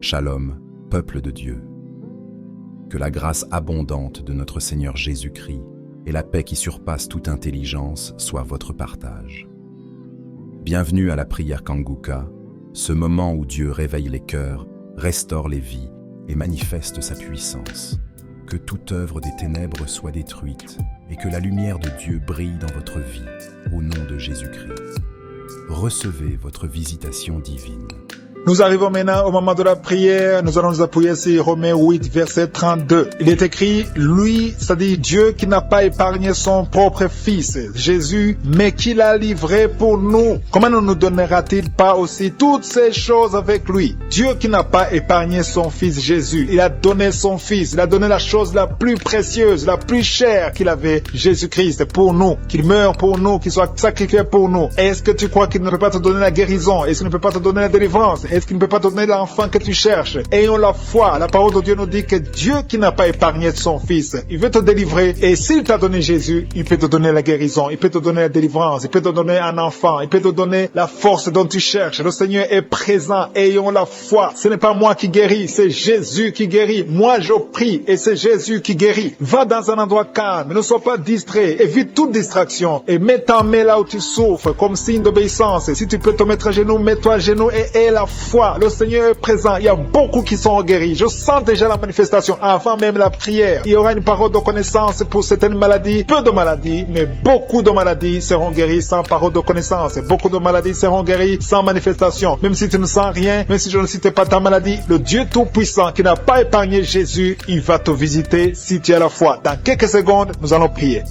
Shalom, peuple de Dieu. Que la grâce abondante de notre Seigneur Jésus-Christ et la paix qui surpasse toute intelligence soient votre partage. Bienvenue à la prière Kanguka, ce moment où Dieu réveille les cœurs, restaure les vies et manifeste sa puissance. Que toute œuvre des ténèbres soit détruite et que la lumière de Dieu brille dans votre vie, au nom de Jésus-Christ. Recevez votre visitation divine. Nous arrivons maintenant au moment de la prière. Nous allons nous appuyer sur Romains 8, verset 32. Il est écrit, lui, c'est-à-dire Dieu qui n'a pas épargné son propre fils, Jésus, mais qui l'a livré pour nous. Comment ne nous donnera-t-il pas aussi toutes ces choses avec lui? Dieu qui n'a pas épargné son fils Jésus. Il a donné son fils. Il a donné la chose la plus précieuse, la plus chère qu'il avait, Jésus-Christ, pour nous. Qu'il meure pour nous, qu'il soit sacrifié pour nous. Est-ce que tu crois qu'il ne peut pas te donner la guérison? Est-ce qu'il ne peut pas te donner la délivrance? Est-ce qu'il ne peut pas te donner l'enfant que tu cherches? Ayons la foi. La parole de Dieu nous dit que Dieu qui n'a pas épargné son fils, il veut te délivrer. Et s'il t'a donné Jésus, il peut te donner la guérison, il peut te donner la délivrance, il peut te donner un enfant, il peut te donner la force dont tu cherches. Le Seigneur est présent. Ayons la foi. Ce n'est pas moi qui guéris, c'est Jésus qui guérit. Moi, je prie et c'est Jésus qui guérit. Va dans un endroit calme. Ne sois pas distrait. Évite toute distraction. Et mets ta main là où tu souffres comme signe d'obéissance. Si tu peux te mettre à genoux, mets-toi à genoux et aie la foi. Le Seigneur est présent. Il y a beaucoup qui sont guéris. Je sens déjà la manifestation avant même la prière. Il y aura une parole de connaissance pour certaines maladies. Peu de maladies, mais beaucoup de maladies seront guéries sans parole de connaissance. Beaucoup de maladies seront guéries sans manifestation. Même si tu ne sens rien, même si je ne cite pas ta maladie, le Dieu Tout-Puissant qui n'a pas épargné Jésus, il va te visiter si tu as la foi. Dans quelques secondes, nous allons prier.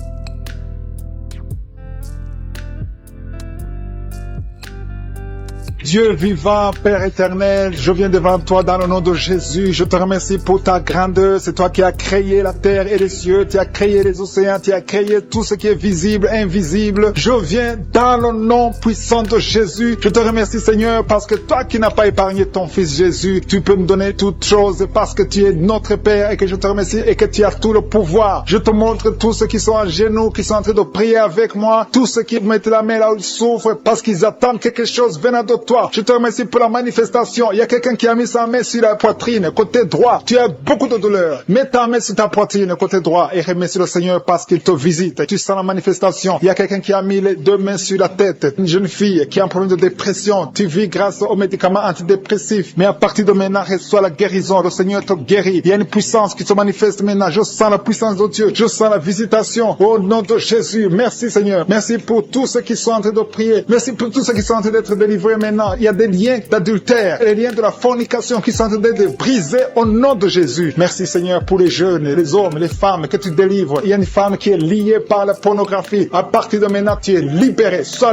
Dieu vivant, Père éternel, je viens devant toi dans le nom de Jésus. Je te remercie pour ta grandeur. C'est toi qui as créé la terre et les cieux. Tu as créé les océans. Tu as créé tout ce qui est visible, invisible. Je viens dans le nom puissant de Jésus. Je te remercie, Seigneur, parce que toi qui n'as pas épargné ton Fils Jésus, tu peux nous donner toutes choses parce que tu es notre Père et que je te remercie et que tu as tout le pouvoir. Je te montre tous ceux qui sont à genoux, qui sont en train de prier avec moi, tous ceux qui mettent la main là où ils souffrent parce qu'ils attendent quelque chose venant de toi. Je te remercie pour la manifestation. Il y a quelqu'un qui a mis sa main sur la poitrine, côté droit. Tu as beaucoup de douleur. Mets ta main sur ta poitrine, côté droit, et remercie le Seigneur parce qu'il te visite. Tu sens la manifestation. Il y a quelqu'un qui a mis les deux mains sur la tête. Une jeune fille qui a un problème de dépression. Tu vis grâce aux médicaments antidépressifs. Mais à partir de maintenant, reçois la guérison. Le Seigneur te guérit. Il y a une puissance qui se manifeste maintenant. Je sens la puissance de Dieu. Je sens la visitation. Au nom de Jésus. Merci, Seigneur. Merci pour tous ceux qui sont en train de prier. Merci pour tous ceux qui sont en train d'être délivrés maintenant. Il y a des liens d'adultère, les liens de la fornication qui sont en train d'être brisés au nom de Jésus. Merci Seigneur pour les jeunes, les hommes, les femmes que tu délivres. Il y a une femme qui est liée par la pornographie. À partir de maintenant, tu es libéré, sois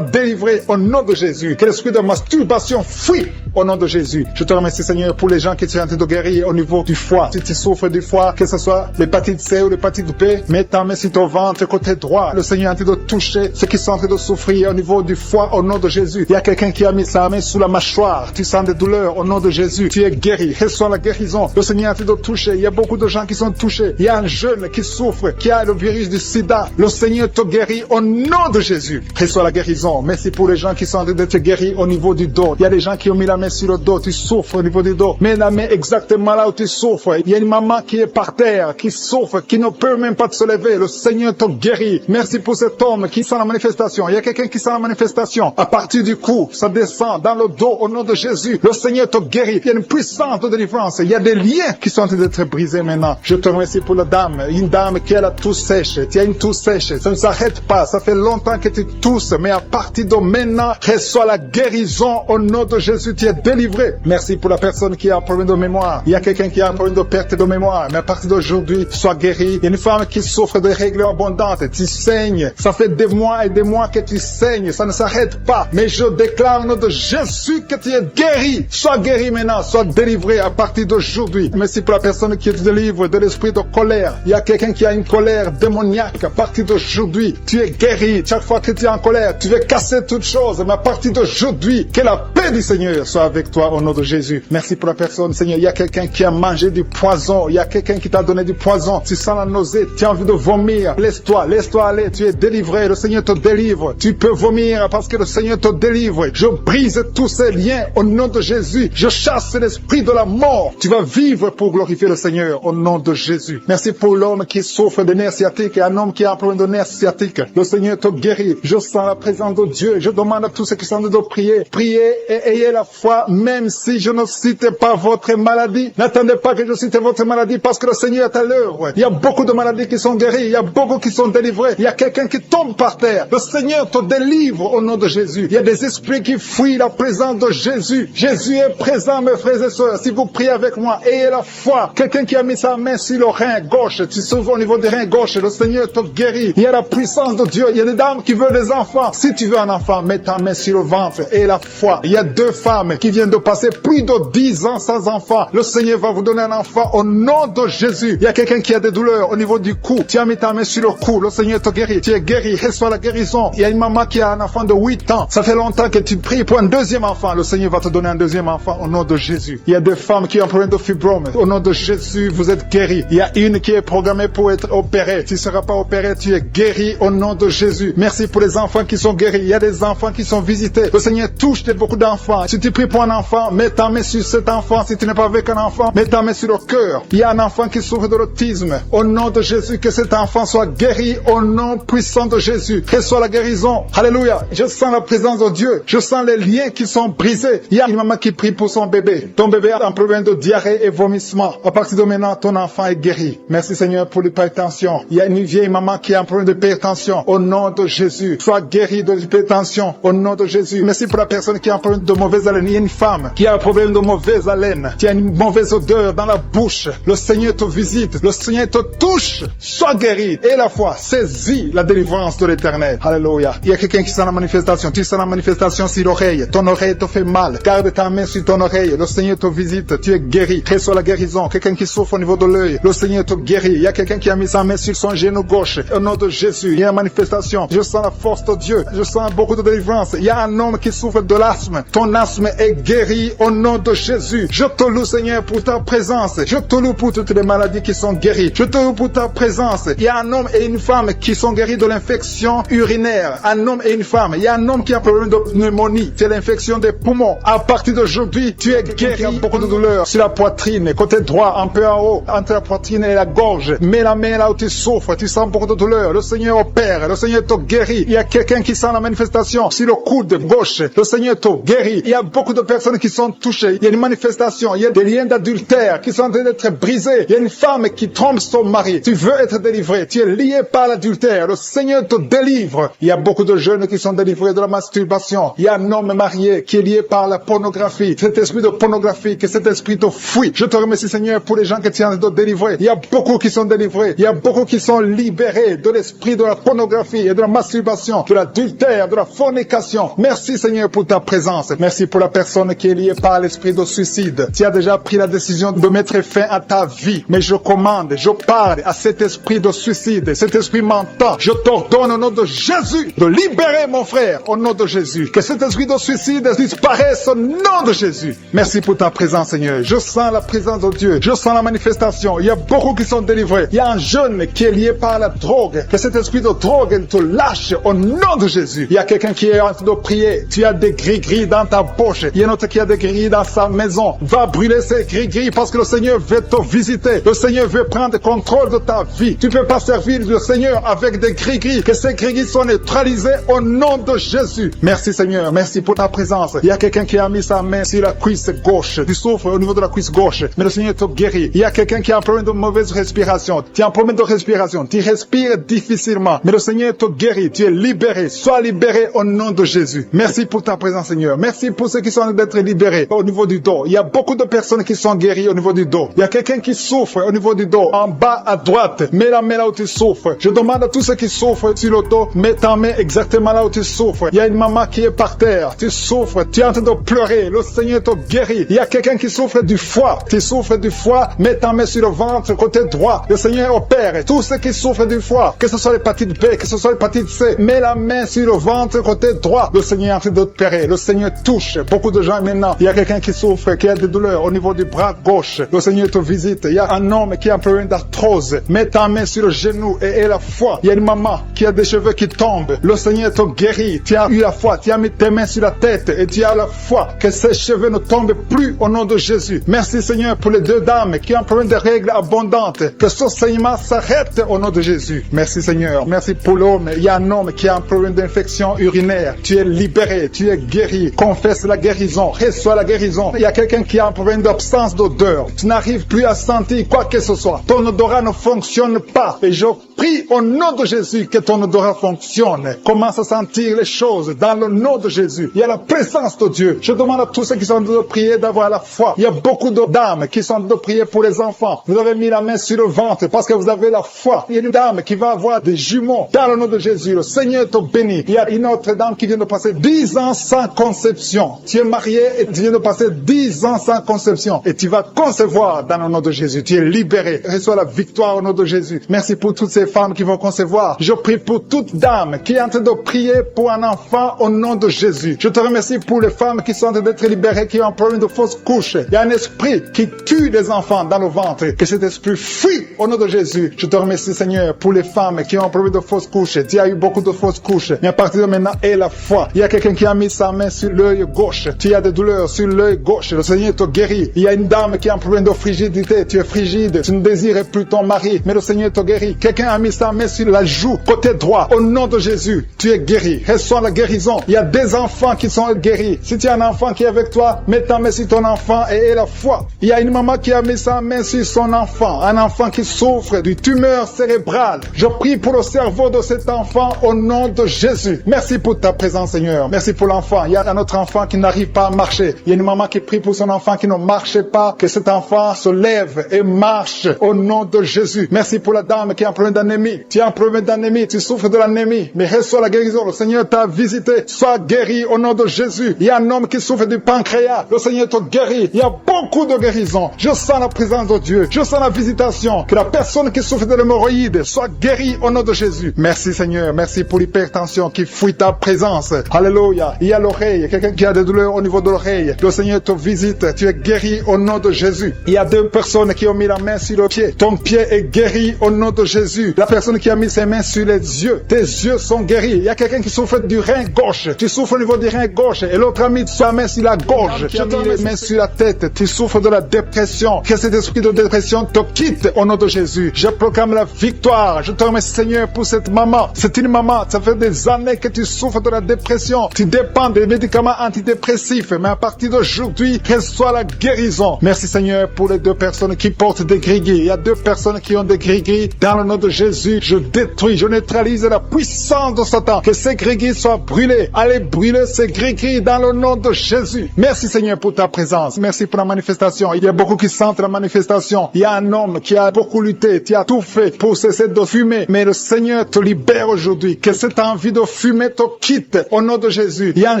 délivré au nom de Jésus. Que l'esprit de masturbation fuit au nom de Jésus. Je te remercie Seigneur pour les gens qui sont en train de guérir au niveau du foie. Si tu souffres du foie, que ce soit l'hépatite C ou l'hépatite B, mets ta main sur ton ventre côté droit. Le Seigneur est en train de toucher ceux qui sont en train de souffrir au niveau du foie au nom de Jésus. Il y a quelqu'un qui a mis sa main sous la mâchoire. Tu sens des douleurs au nom de Jésus. Tu es guéri. Reçois la guérison. Le Seigneur est en train de toucher. Il y a beaucoup de gens qui sont touchés. Il y a un jeune qui souffre, qui a le virus du sida. Le Seigneur te guérit au nom de Jésus. Reçois la guérison. Merci pour les gens qui sont en train d'être guéris au niveau du dos. Il y a des gens qui ont mis la main sur le dos. Tu souffres au niveau du dos. Mets la main exactement là où tu souffres. Il y a une maman qui est par terre, qui souffre, qui ne peut même pas se lever. Le Seigneur te guérit. Merci pour cet homme qui sent la manifestation. Il y a quelqu'un qui sent la manifestation. À partir du cou, ça descend dans le dos au nom de Jésus. Le Seigneur te guérit. Il y a une puissance de délivrance. Il y a des liens qui sont en train d'être brisés maintenant. Je te remercie pour la dame. Une dame qui a la toux sèche. Tu as une toux sèche. Ça ne s'arrête pas. Ça fait longtemps que tu tousses. Mais à partir de maintenant, reçois la guérison au nom de Jésus. Tu es délivré. Merci pour la personne qui a un problème de mémoire. Il y a quelqu'un qui a un problème de perte de mémoire. Mais à partir d'aujourd'hui, sois guéri. Il y a une femme qui souffre de règles abondantes. Tu saignes. Ça fait des mois et des mois que tu saignes. Ça ne s'arrête pas. Mais je déclare au nom de Jésus que tu es guéri. Sois guéri maintenant. Sois délivré à partir d'aujourd'hui. Merci pour la personne qui te délivre de l'esprit de colère. Il y a quelqu'un qui a une colère démoniaque. À partir d'aujourd'hui, tu es guéri. Chaque fois que tu es en colère, tu veux casser toutes choses. Mais à partir d'aujourd'hui, que la paix du Seigneur soit avec toi au nom de Jésus. Merci pour la personne, Seigneur. Il y a quelqu'un qui a mangé du poison. Il y a quelqu'un qui t'a donné du poison. Tu sens la nausée. Tu as envie de vomir. Laisse-toi aller. Tu es délivré. Le Seigneur te délivre. Tu peux vomir parce que le Seigneur te délivre. Je brise tous ces liens au nom de Jésus. Je chasse l'esprit de la mort. Tu vas vivre pour glorifier le Seigneur au nom de Jésus. Merci pour l'homme qui souffre de nerfs sciatiques et un homme qui a un problème de nerfs sciatiques. Le Seigneur te guérit. Je sens la présence de Dieu. Je demande à tous ceux qui sont de prier. Priez et ayez la foi, même si je ne cite pas votre maladie. N'attendez pas que je cite votre maladie parce que le Seigneur est à l'œuvre. Il y a beaucoup de maladies qui sont guéries. Il y a beaucoup qui sont délivrés. Il y a quelqu'un qui tombe par terre. Le Seigneur te délivre au nom de Jésus. Il y a des esprits qui fuient la présence de Jésus. Jésus est présent, mes frères et sœurs. Si vous priez avec moi, ayez la foi. Quelqu'un qui a mis sa main sur le rein gauche, tu s'ouvres au niveau du rein gauche, le Seigneur te guérit. Il y a la puissance de Dieu. Il y a des dames qui veulent des enfants. Si tu veux un enfant, mets ta main sur le ventre et la foi. Il y a 2 femmes qui viennent de passer plus de 10 ans sans enfant. Le Seigneur va vous donner un enfant au nom de Jésus. Il y a quelqu'un qui a des douleurs au niveau du cou. Tu as mis ta main sur le cou. Le Seigneur te guérit. Tu es guéri. Reçois la guérison. Il y a une maman qui a un enfant de 8 ans. Ça fait longtemps que tu pries pour un deuxième enfant. Le Seigneur va te donner un deuxième enfant au nom de Jésus. Il y a des femmes qui ont un problème de fibrome. Au nom de Jésus, vous êtes guéris. Il y a une qui est programmée pour être opérée. Tu ne seras pas opéré. Tu es guéri au nom de Jésus. Merci pour les enfants qui sont guéris. Il y a des enfants qui sont visités. Le Seigneur touche beaucoup d'enfants. Si tu pries pour un enfant, mets ta main sur cet enfant. Si tu n'es pas avec un enfant, mets ta main sur le cœur. Il y a un enfant qui souffre de l'autisme. Au nom de Jésus, que cet enfant soit guéri au nom puissant de Jésus. Reçois la guérison. Alléluia. Je sens la présence de Dieu. Je sens les liens qui sont brisés. Il y a une maman qui prie pour son bébé. Ton bébé a un problème de diarrhée et vomissement. À partir de maintenant, ton enfant est guéri. Merci Seigneur pour l'hypertension. Il y a une vieille maman qui a un problème d'hypertension. Au nom de Jésus, sois guéri de l'hypertension. Au nom de Jésus. Merci pour la personne qui a un problème de mauvaise haleine. Il y a une femme qui a un problème de mauvaise haleine. Qui a une mauvaise odeur dans la bouche. Le Seigneur te visite. Le Seigneur te touche. Sois guéri. Et la foi, saisis la délivrance de l'Éternel. Alléluia. Il y a quelqu'un qui sent la manifestation. Tu sens la manifestation sur l'oreille. Ton oreille te fait mal. Garde ta main sur ton oreille. Le Seigneur te visite. Tu es guéri. Reçois la guérison. Quelqu'un qui souffre au niveau de l'œil. Le Seigneur te guérit. Il y a quelqu'un qui a mis sa main sur son genou gauche. Au nom de Jésus, il y a une manifestation. Je sens la force de Dieu. Je sens beaucoup de délivrance. Il y a un homme qui souffre de l'asthme. Ton asthme est guéri au nom de Jésus. Je te loue, Seigneur, pour ta présence. Je te loue pour toutes les maladies qui sont guéries. Je te loue pour ta présence. Il y a un homme et une femme qui sont guéris de l'infection urinaire. Un homme et une femme. Il y a un homme qui a un problème de pneumonie. C'est l'infection des poumons. À partir d'aujourd'hui, tu es guéri. Il y a beaucoup de douleurs sur la poitrine, côté droit, un peu en haut, entre la poitrine et la gorge. Mets la main là où tu souffres. Tu sens beaucoup de douleurs. Le Seigneur opère. Le Seigneur te guérit. Il y a quelqu'un qui sent la manifestation sur le coude gauche. Le Seigneur te guérit. Il y a beaucoup de personnes qui sont touchées. Il y a une manifestation. Il y a des liens d'adultère qui sont en train d'être brisés. Il y a une femme qui trompe son mari. Tu veux être délivré. Tu es lié par l'adultère. Le Seigneur te délivre. Il y a beaucoup de jeunes qui sont délivrés de la masturbation. Il y a un homme marié qui est lié par la pornographie. Cet esprit de pornographie, que cet esprit te fuit. Je te remercie, Seigneur, pour les gens que tu es en train de délivrer. Il y a beaucoup qui sont délivrés. Il y a beaucoup qui sont libérés de l'esprit de la pornographie et de la masturbation, de l'adultère, de la fornication. Merci, Seigneur, pour ta présence. Merci pour la personne qui est liée par l'esprit de suicide. Tu as déjà pris la décision de mettre fin à ta vie. Mais je commande, je parle à cet esprit de suicide, cet esprit mentant. Je t'ordonne au nom de Jésus de libérer mon frère, au nom de Jésus. Que cet esprit de suicide disparaisse au nom de Jésus. Merci pour ta présence, Seigneur. Je sens la présence de Dieu. Je sens la manifestation. Il y a beaucoup qui sont délivrés. Il y a un jeune qui est lié par la drogue. Que cet esprit de drogue te lâche au nom de Jésus. Il y a quelqu'un qui est en train de prier. Tu as des gris-gris dans ta poche. Il y a un autre qui a des gris dans sa maison. Va brûler ces gris-gris parce que le Seigneur veut te visiter. Le Seigneur veut prendre contrôle de ta vie. Tu ne peux pas servir le Seigneur avec des gris-gris. Que ces gris-gris soient neutralisés au nom de Jésus. Merci, Seigneur. Merci pour ta présence. Il y a quelqu'un qui a mis sa main sur la cuisse gauche. Tu souffres au niveau de la cuisse gauche. Mais le Seigneur te guérit. Il y a quelqu'un qui a un problème de mauvaise respiration. Tu as un problème de respiration. Tu respires difficilement. Mais le Seigneur te guérit. Tu es libéré. Sois libéré au nom de Jésus. Merci pour ta présence, Seigneur. Merci pour ceux qui sont en train d'être libérés au niveau du dos. Il y a beaucoup de personnes qui sont guéries au niveau du dos. Il y a quelqu'un qui souffre au niveau du dos. En bas à droite. Mets la main là où tu souffres. Je demande à tous ceux qui souffrent sur le dos, mets ta main exactement là où tu souffres. Il y a une maman qui est par terre. Tu souffres. Tu es en train de pleurer. Le Seigneur te guérit. Il y a quelqu'un qui souffre du foie. Tu souffres du foie. Mets ta main sur le ventre côté droit. Le Seigneur opère. Tous ceux qui souffrent du foie, que ce soit l'hépatite B, que ce soit l'hépatite C, mets la main sur le ventre côté droit. Le Seigneur est en train d'opérer. Le Seigneur touche beaucoup de gens maintenant. Il y a quelqu'un qui souffre, qui a des douleurs au niveau du bras gauche. Le Seigneur te visite. Il y a un homme qui a un problème d'arthrose. Mets ta main sur le genou et la foi. Il y a une maman qui a des cheveux qui tombent. Le Seigneur te guérit. Tu as eu la foi. Tu as mis tes mains sur la tête et tu as la foi que ses cheveux ne tombent plus au nom de Jésus. Merci Seigneur pour les deux dames qui ont un problème de règles abondantes. Que ce saignement s'arrête au nom de Jésus. Merci Seigneur. Merci pour l'homme. Il y a un homme qui a un problème d'infection urinaire. Tu es libéré, tu es guéri. Confesse la guérison, reçois la guérison. Il y a quelqu'un qui a un problème d'absence d'odeur. Tu n'arrives plus à sentir quoi que ce soit. Ton odorat ne fonctionne pas. Et je prie au nom de Jésus que ton odorat fonctionne. Commence à sentir les choses dans le nom de Jésus. Il y a la présence de Dieu. Je demande à tous ceux qui sont en train de prier d'avoir la foi. Il y a beaucoup de dames qui sont en train de prier pour les enfants. Vous avez mis la main sur le ventre parce que vous avez la foi. Il y a une dame qui va avoir des jumeaux dans le nom de Jésus. Le Seigneur te bénit. Il y a une autre dame qui vient de passer 10 ans sans conception. Tu es marié et tu viens de passer 10 ans sans conception. Et tu vas concevoir dans le nom de Jésus. Tu es libéré. Reçois la victoire au nom de Jésus. Merci pour toutes ces femmes qui vont concevoir. Je prie pour toute dame qui est en train de prier pour un enfant au nom de Jésus. Je te remercie pour les femmes qui sont en train d'être libérées, qui ont un problème de fausse couche. Il y a un esprit qui tue les enfants dans le ventre. Que cet esprit fuit au nom de Jésus. Je te remercie Seigneur pour les femmes qui ont un problème de fausse couche. Tu as eu beaucoup de fausses couches. Mais à partir de maintenant, aie la foi. Il y a quelqu'un qui a mis sa main sur l'œil gauche. Tu as des douleurs sur l'œil gauche. Le Seigneur te guérit. Il y a une dame qui a un problème de frigidité. Tu es frigide. Tu ne désires plus ton mari. Mais le Seigneur te guérit. Quelqu'un a mis sa main sur la joue, côté droit. Au nom de Jésus, tu es guéri. Reçois la guérison. Il y a des enfants qui sont guéris. Si tu as un enfant qui est avec toi, mets ta main sur ton enfant et aie la foi. Il y a une maman qui a mis sa main sur son enfant. Un enfant qui souffre d'une tumeur cérébrale. Je prie pour le cerveau de cet enfant au nom de Jésus. Merci pour ta présence, Seigneur. Merci pour l'enfant. Il y a un autre enfant qui n'arrive pas à marcher. Il y a une maman qui prie pour son enfant qui ne marche pas. Que cet enfant se lève et marche au nom de Jésus. Merci pour la dame qui a un problème d'anémie. Tu as un problème d'anémie. Tu souffres de l'anémie. Mais reçois la guérison. Le Seigneur t'a visité. Sois guéri au nom de Jésus. Il y a un homme qui souffre du pancréas. Le Seigneur te guérit. Il y a beaucoup de guérison. Je sens la présence de Dieu. Je sens la visitation. Que la personne qui souffre de l'hémorroïde soit guérie au nom de Jésus. Merci Seigneur. Merci pour l'hypertension qui fuit ta présence. Alléluia. Il y a l'oreille. Quelqu'un qui a des douleurs au niveau de l'oreille. Le Seigneur te visite. Tu es guéri au nom de Jésus. Il y a deux personnes qui ont mis la main sur le pied. Ton pied est guéri au nom de Jésus. La personne qui a mis ses mains sur les yeux. Tes yeux sont guéris. Il y a quelqu'un qui souffre du rein gauche. Tu souffres au niveau du rein gauche. Et l'autre a mis sa main sur la gorge. Tu as mis les mains sur la tête. Tu souffres de la dépression. Que cet esprit de dépression te quitte au nom de Jésus. Je proclame la victoire. Je te remercie Seigneur pour cette maman. C'est une maman. Ça fait des années que tu souffres de la dépression. Tu dépends des médicaments antidépressifs. Mais à partir d'aujourd'hui, reçois la guérison. Merci Seigneur pour les deux personnes qui portent des gris-gris. Il y a deux personnes qui ont des gris-gris. Dans le nom de Jésus, je détruis, je neutralise la puissance de Satan. Que ces gris-gris soient brûlés. Allez brûler ces gris-gris dans le nom de Jésus. Merci Seigneur pour ta présence. Merci pour la manifestation. Il y a beaucoup qui sentent la manifestation. Il y a un homme qui a beaucoup lutté. Tu as tout fait pour cesser de fumer. Mais le Seigneur te libère aujourd'hui. Que cette envie de fumer te quitte au nom de Jésus. Il y a un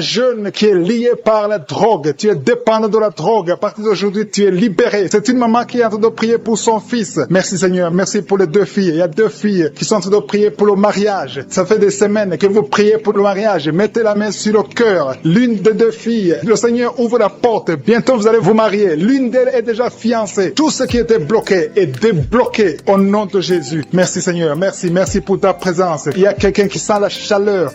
jeune qui est lié par la drogue. Tu es dépendant de la drogue. À partir d'aujourd'hui, tu es libéré. C'est une maman qui est en train de prier pour son fils. Merci Seigneur. Merci pour les deux filles. Il y a deux filles qui sont en train de prier pour le mariage. Ça fait des semaines que vous priez pour le mariage. Mettez la main sur le cœur. L'une des deux filles, le Seigneur ouvre la porte. Bientôt vous allez vous marier. L'une d'elles est déjà fiancée. Tout ce qui était bloqué est débloqué au nom de Jésus. Merci Seigneur. Merci. Merci pour ta présence. Il y a quelqu'un qui sent la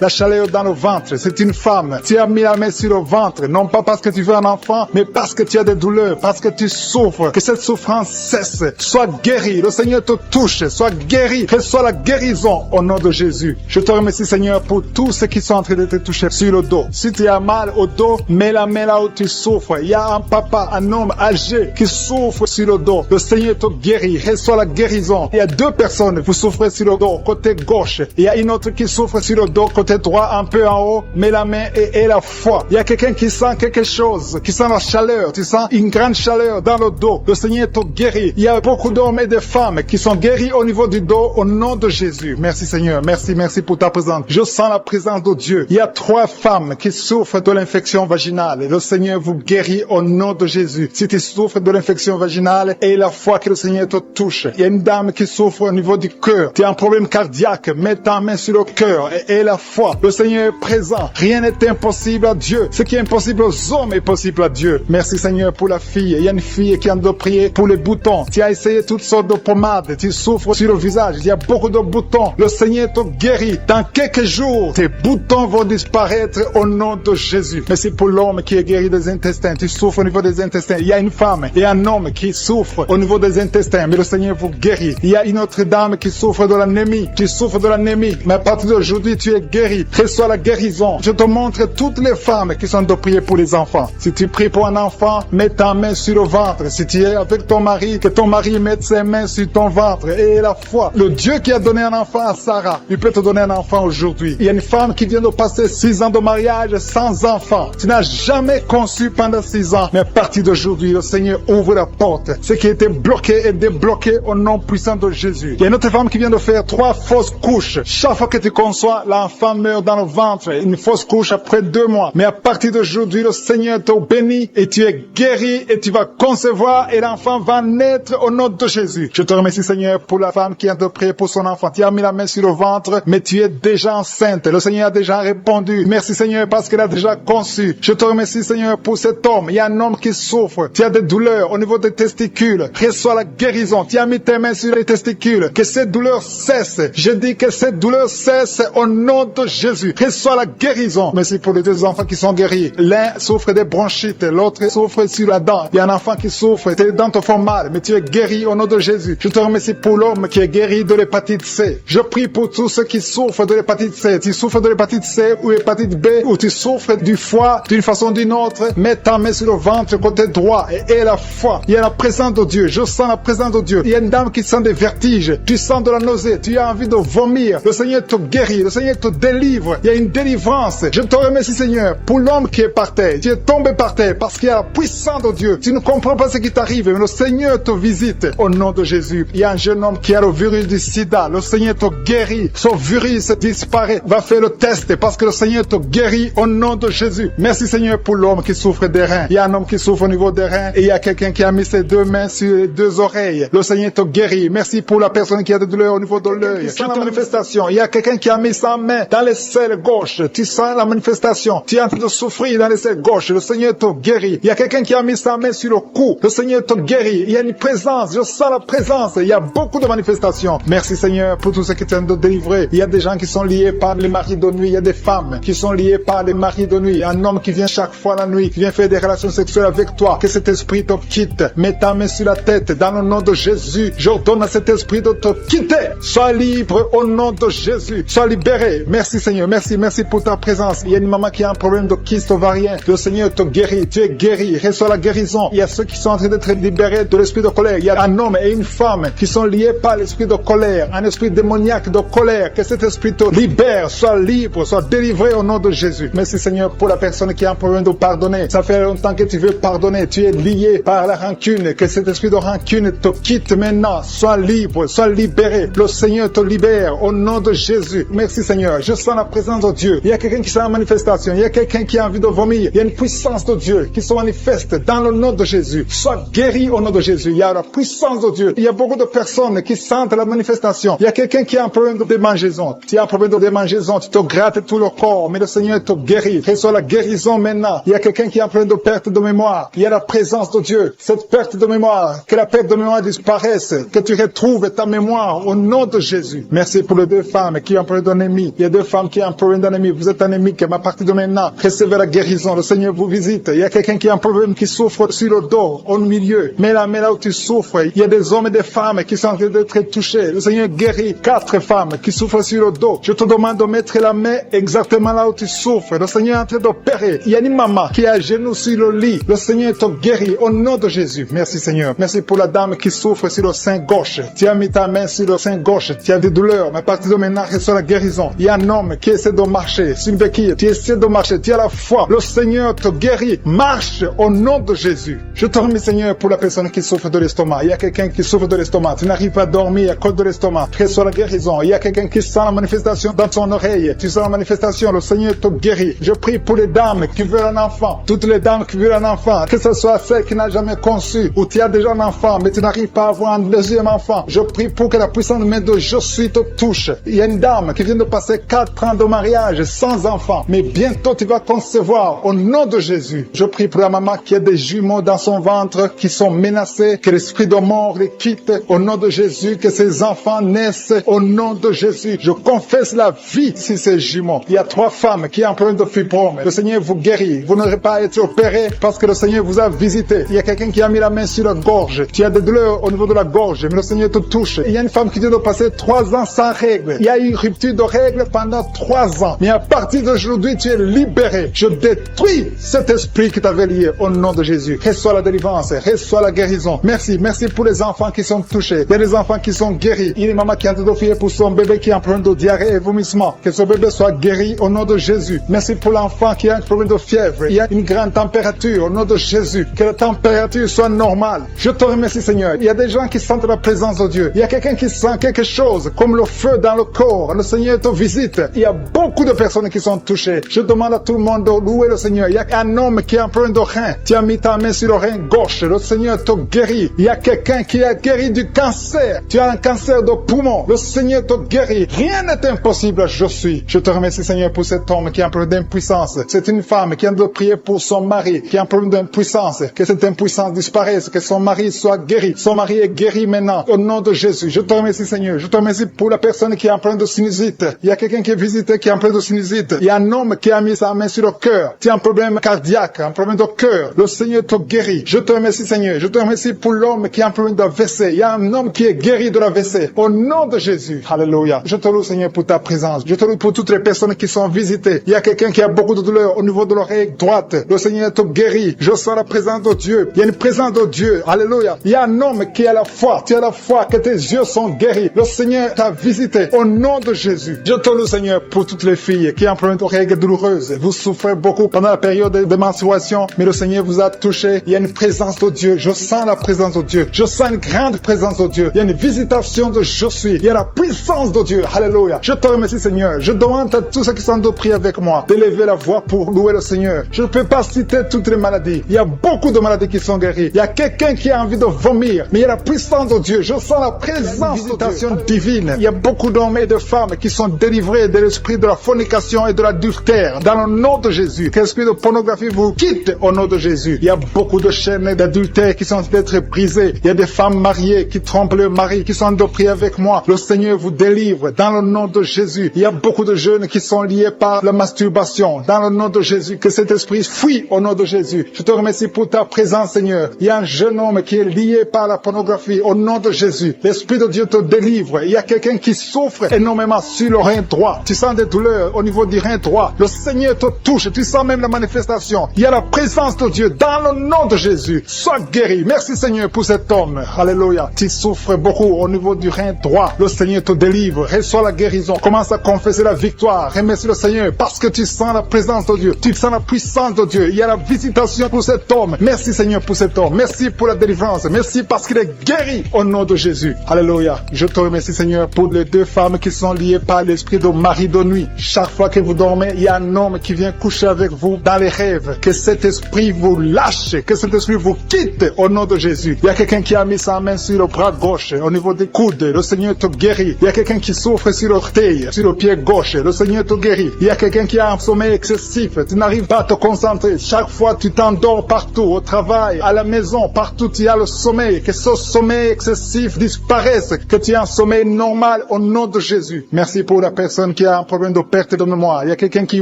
chaleur dans le ventre. C'est une femme. Tu as mis la main sur le ventre. Non pas parce que tu veux un enfant, mais parce que tu as des douleurs, parce que tu souffres. Que cette souffrance cesse. Sois guéri. Le Seigneur te touche. Sois guéri. Reçois la guérison au nom de Jésus. Je te remercie Seigneur pour tous ceux qui sont en train de te toucher sur le dos. Si tu as mal au dos, mets la main là où tu souffres. Il y a un papa, un homme âgé qui souffre sur le dos. Le Seigneur te guérit. Reçois la guérison. Il y a deux personnes, vous souffrez sur le dos, côté gauche. Il y a une autre qui souffre sur le dos, côté droit, un peu en haut. Mets la main et la foi. Il y a quelqu'un qui sent quelque chose, qui sent la chaleur. Tu sens une grande chaleur dans le dos. Le Seigneur te guérit. Il y a beaucoup d'hommes et de femmes qui sont guéris au niveau du dos au nom de Jésus. Merci Seigneur. Merci pour ta présence. Je sens la présence de Dieu. Il y a 3 femmes qui souffrent de l'infection vaginale. Le Seigneur vous guérit au nom de Jésus. Si tu souffres de l'infection vaginale, aie la foi que le Seigneur te touche. Il y a une dame qui souffre au niveau du cœur. Tu as un problème cardiaque. Mets ta main sur le cœur et aie la foi. Le Seigneur est présent. Rien n'est impossible à Dieu. Ce qui est impossible aux hommes est possible à Dieu. Merci Seigneur pour la fille. Il y a une fille qui a de prier pour les boutons. Tu as essayé toutes sortes de pommades. Tu souffres sur le visage. il y a beaucoup de boutons. Le Seigneur te guérit. Dans quelques jours, tes boutons vont disparaître au nom de Jésus. Mais c'est pour l'homme qui est guéri des intestins. Tu souffres au niveau des intestins. Il y a une femme et un homme qui souffrent au niveau des intestins. Mais le Seigneur vous guérit. Il y a une autre dame qui souffre de l'anémie. Tu souffres de l'anémie. Mais à partir d'aujourd'hui, tu es guéri. Reçois la guérison. Je te montre toutes les femmes qui sont de prier pour les enfants. Si tu pries pour un enfant, mets ta main sur le ventre. Si tu es avec ton mari, que ton mari mette ses mains sur ton ventre. Et la foi, le Dieu qui a donné un enfant à Sarah, il peut te donner un enfant aujourd'hui. Il y a une femme qui vient de passer 6 ans de mariage sans enfant. Tu n'as jamais conçu pendant 6 ans. Mais à partir d'aujourd'hui, le Seigneur ouvre la porte. Ce qui était bloqué est débloqué au nom puissant de Jésus. Il y a une autre femme qui vient de faire 3 fausses couches. Chaque fois que tu conçois, l'enfant meurt dans le ventre. Une fausse couche après 2 mois. Mais à partir d'aujourd'hui, le Seigneur te bénit et tu es guéri et tu vas concevoir et l'enfant va naître au nom de Jésus. Je te remercie, Seigneur, pour la femme qui a de prier pour son enfant. Tu as mis la main sur le ventre, mais tu es déjà enceinte. Le Seigneur a déjà répondu. Merci, Seigneur, parce qu'il a déjà conçu. Je te remercie, Seigneur, pour cet homme. Il y a un homme qui souffre. Tu as des douleurs au niveau des testicules. Reçois la guérison. Tu as mis tes mains sur les testicules. Que cette douleur cesse. Je dis que cette douleur cesse au nom de Jésus. Reçois la guérison. Merci pour les 2 enfants qui sont guéris. L'un souffre des bronchites, l'autre souffre sur la dent. Il y a un enfant qui souffre. Tes dents te font mal, mais tu es guéri au nom de Jésus. Je te remercie pour l'homme qui est guéri de l'hépatite C. Je prie pour tous ceux qui souffrent de l'hépatite C. Tu souffres de l'hépatite C ou l'hépatite B, ou tu souffres du foie d'une façon ou d'une autre, mets ta main sur le ventre côté droit et aie la foi. Il y a la présence de Dieu. Je sens la présence de Dieu. Il y a une dame qui sent des vertiges. Tu sens de la nausée. Tu as envie de vomir. Le Seigneur te guérit. Le Seigneur te délivre. Il y a une délivrance. Je te remercie, Seigneur, pour l'homme qui est par terre. Tu es tombé par terre parce qu'il y a la puissance de Dieu. Tu ne comprends pas ce qui t'arrive, mais le Seigneur te visite au nom de Jésus. Il y a un jeune homme qui a le virus du sida. Le Seigneur te guérit. Son virus disparaît. Va faire le test parce que le Seigneur te guérit au nom de Jésus. Merci, Seigneur, pour l'homme qui souffre des reins. Il y a un homme qui souffre au niveau des reins et il y a quelqu'un qui a mis ses 2 mains sur les 2 oreilles. Le Seigneur te guérit. Merci pour la personne qui a des douleurs au niveau de l'œil. Tu sens la manifestation. Il y a quelqu'un qui a mis sa main dans les selles gauches. Tu sens la manifestation. Tu es en train de souffrir dans les selles gauches. Le Seigneur te guérit. Il y a quelqu'un qui a mis sa main sur le cou. Le Seigneur te guérit. Il y a une présence. Je sens la présence. Il y a beaucoup de manifestations. Merci, Seigneur, pour tout ce qui t'aide de délivrer. Il y a des gens qui sont liés par les maris de nuit. Il y a des femmes qui sont liées par les maris de nuit. Un homme qui vient chaque fois la nuit, qui vient faire des relations sexuelles avec toi. Que cet esprit te quitte. Mets ta main sur la tête. Dans le nom de Jésus, j'ordonne à cet esprit de te quitter. Sois libre au nom de Jésus. Sois libéré. Merci, Seigneur. Merci, merci pour ta présence. Il y a une maman qui a un problème de kyste ovarien. Le Seigneur te guérit. Tu es guéri. Reçois la guérison. Il y a ceux qui sont en train d'être libérés de l'esprit de colère. Il y a un homme et une femme qui sont liés par l'esprit de colère. Un esprit démoniaque de colère. Que cet esprit te libère. Sois libre. Sois délivré au nom de Jésus. Merci, Seigneur, pour la personne qui a un problème de pardonner. Ça fait longtemps que tu veux pardonner. Tu es lié par la rancune. Que cet esprit de rancune te quitte maintenant. Sois libre. Sois libéré. Le Seigneur te libère au nom de Jésus. Merci, Seigneur. Je sens la présence de Dieu. Il y a quelqu'un qui sent la manifestation. Il y a quelqu'un qui a envie de vomir. Il y a une puissance de Dieu qui se manifeste dans le nom de Jésus. Sois guéri au nom de Jésus. Il y a la puissance de Dieu. Il y a beaucoup de personnes qui sentent la manifestation. Il y a quelqu'un qui a un problème de démangeaison. Tu as un problème de démangeaison. Tu te grattes tout le corps, mais le Seigneur te guérit. Reçois la guérison maintenant. Il y a quelqu'un qui a un problème de perte de mémoire. Il y a la présence de Dieu. Cette perte de mémoire, que la perte de mémoire disparaisse, que tu retrouves ta mémoire au nom de Jésus. Merci pour les 2 femmes qui ont un problème d'anémie. Il y a 2 femmes qui ont un problème d'anémie. Vous êtes anémique, mais à partir de maintenant, recevez la guérison. Le Seigneur vous visite. Il y a quelqu'un qui a un problème qui souffre sur le dos, au milieu. Mais là où tu souffres, il y a des hommes et des femmes qui sont en train d'être touchés. Le Seigneur guérit 4 femmes qui souffrent sur le dos. Je te demande de mettre la main exactement là où tu souffres. Le Seigneur est en train d'opérer. Il y a une maman qui a genoux sur le lit. Le Seigneur te guérit au nom de Jésus. Merci, Seigneur. Merci pour la dame qui souffre sur le sein gauche. Tu as mis ta main sur le sein gauche. Tu as des douleurs, mais à partir de maintenant, reçois la guérison. Il y a un homme qui essaie de marcher sur une béquille. Tu essaies de marcher. Tu as la foi. Le Seigneur te guérit. Marche au nom de Jésus. Je te remercie, Seigneur, pour la personne qui souffre de l'estomac. Il y a quelqu'un qui souffre de l'estomac. Tu n'arrives pas à dormir à cause de l'estomac. Reçois la guérison. Il y a quelqu'un qui sent la manifestation dans son oreille. Tu sens la manifestation. Le Seigneur te guérit. Je prie pour les dames qui veulent un enfant. Toutes les dames qui veulent un enfant. Que ce soit celle qui n'a jamais conçu ou tu as déjà un enfant, mais tu n'arrives pas à avoir un deuxième enfant. Je prie pour que la puissante main de Jésus te touche. Il y a une dame qui vient de passer 4 ans de mariage sans enfant. Mais bientôt tu vas concevoir au nom de Jésus. Je prie pour la maman qui a des jumeaux dans son ventre qui sont menacés. Que l'esprit de mort les quitte au nom de Jésus. Que ses enfants enfants naissent au nom de Jésus. Je confesse la vie si c'est jumeau. Il y a 3 femmes qui ont un problème de fibrome. Le Seigneur vous guérit. Vous n'aurez pas à être opéré parce que le Seigneur vous a visité. Il y a quelqu'un qui a mis la main sur la gorge. Tu as des douleurs au niveau de la gorge, mais le Seigneur te touche. Il y a une femme qui vient de passer 3 ans sans règles. Il y a eu une rupture de règles pendant 3 ans. Mais à partir d'aujourd'hui, tu es libéré. Je détruis cet esprit qui t'avait lié au nom de Jésus. Reçois la délivrance, reçois la guérison. Merci pour les enfants qui sont touchés. Il y a des enfants qui sont guéris. Il y a une maman qui a prié pour son bébé qui a un problème de diarrhée et vomissement. Que son bébé soit guéri au nom de Jésus. Merci pour l'enfant qui a un problème de fièvre. Il y a une grande température au nom de Jésus. Que la température soit normale. Je te remercie Seigneur. Il y a des gens qui sentent la présence de Dieu. Il y a quelqu'un qui sent quelque chose comme le feu dans le corps. Le Seigneur te visite. Il y a beaucoup de personnes qui sont touchées. Je demande à tout le monde de louer le Seigneur. Il y a un homme qui a un problème de rein. Tu as mis ta main sur le rein gauche. Le Seigneur te guérit. Il y a quelqu'un qui a guéri du cancer. Tu as un cancer de poumon. Le Seigneur te guérit. Rien n'est impossible. Je suis. Je te remercie Seigneur pour cet homme qui a un problème d'impuissance. C'est une femme qui a de prier pour son mari qui a un problème d'impuissance. Que cette impuissance disparaisse. Que son mari soit guéri. Son mari est guéri maintenant. Au nom de Jésus. Je te remercie Seigneur. Je te remercie pour la personne qui a un problème de sinusite. Il y a quelqu'un qui est visité qui a un problème de sinusite. Il y a un homme qui a mis sa main sur le cœur. Tu as un problème cardiaque, un problème de cœur. Le Seigneur te guérit. Je te remercie Seigneur. Je te remercie pour l'homme qui a un problème d'AVC. Il y a un homme qui est guéri de l'AVC. Au nom de Jésus. Alléluia. Je te loue Seigneur pour ta présence. Je te loue pour toutes les personnes qui sont visitées. Il y a quelqu'un qui a beaucoup de douleur au niveau de l'oreille droite. Le Seigneur te guérit. Je sens la présence de Dieu. Il y a une présence de Dieu. Alléluia. Il y a un homme qui a la foi. Tu as la foi que tes yeux sont guéris. Le Seigneur t'a visité. Au nom de Jésus. Je te loue Seigneur pour toutes les filles qui ont un problème de règles douloureuses. Vous souffrez beaucoup pendant la période de menstruation, mais le Seigneur vous a touché. Il y a une présence de Dieu. Je sens la présence de Dieu. Je sens une grande présence de Dieu. Il y a une visitation de je suis. Il y a la puissance de Dieu. Alléluia. Je te remercie Seigneur. Je demande à tous ceux qui sont de prier avec moi d'élever la voix pour louer le Seigneur. Je ne peux pas citer toutes les maladies. Il y a beaucoup de maladies qui sont guéries. Il y a quelqu'un qui a envie de vomir, mais il y a la puissance de Dieu. Je sens la présence de Dieu divine. Il y a beaucoup d'hommes et de femmes qui sont délivrés de l'esprit de la fornication et de l'adultère. Dans le nom de Jésus, que l'esprit de pornographie vous quitte au nom de Jésus. Il y a beaucoup de chaînes d'adultère qui sont d'être brisées. Il y a des femmes mariées qui trompent leur mari, qui sont de prier avec moi. Le Seigneur vous délivre dans le nom de Jésus. Il y a beaucoup de jeunes qui sont liés par la masturbation. Dans le nom de Jésus, que cet esprit fuit au nom de Jésus. Je te remercie pour ta présence, Seigneur. Il y a un jeune homme qui est lié par la pornographie au nom de Jésus. L'Esprit de Dieu te délivre. Il y a quelqu'un qui souffre énormément sur le rein droit. Tu sens des douleurs au niveau du rein droit. Le Seigneur te touche. Tu sens même la manifestation. Il y a la présence de Dieu dans le nom de Jésus. Sois guéri. Merci Seigneur pour cet homme. Alléluia. Tu souffres beaucoup au niveau du rein droit. Le Seigneur te délivre. Reçois la guérison. Commence à confesser la victoire. Remercie le Seigneur parce que tu sens la présence de Dieu. Tu sens la puissance de Dieu. Il y a la visitation pour cet homme. Merci Seigneur pour cet homme. Merci pour la délivrance. Merci parce qu'il est guéri au nom de Jésus. Alléluia. Je te remercie Seigneur pour les 2 femmes qui sont liées par l'esprit de mari de nuit. Chaque fois que vous dormez, il y a un homme qui vient coucher avec vous dans les rêves. Que cet esprit vous lâche. Que cet esprit vous quitte au nom de Jésus. Il y a quelqu'un qui a mis sa main sur le bras gauche, au niveau des coudes. Le Seigneur te guérit. Il y a quelqu'un qui souffre sur l'orteil, sur le pied gauche. Le Seigneur te guérit. Il y a quelqu'un qui a un sommeil excessif. Tu n'arrives pas à te concentrer. Chaque fois, tu t'endors partout, au travail, à la maison, partout tu as le sommeil. Que ce sommeil excessif disparaisse. Que tu aies un sommeil normal au nom de Jésus. Merci pour la personne qui a un problème de perte de mémoire. Il y a quelqu'un qui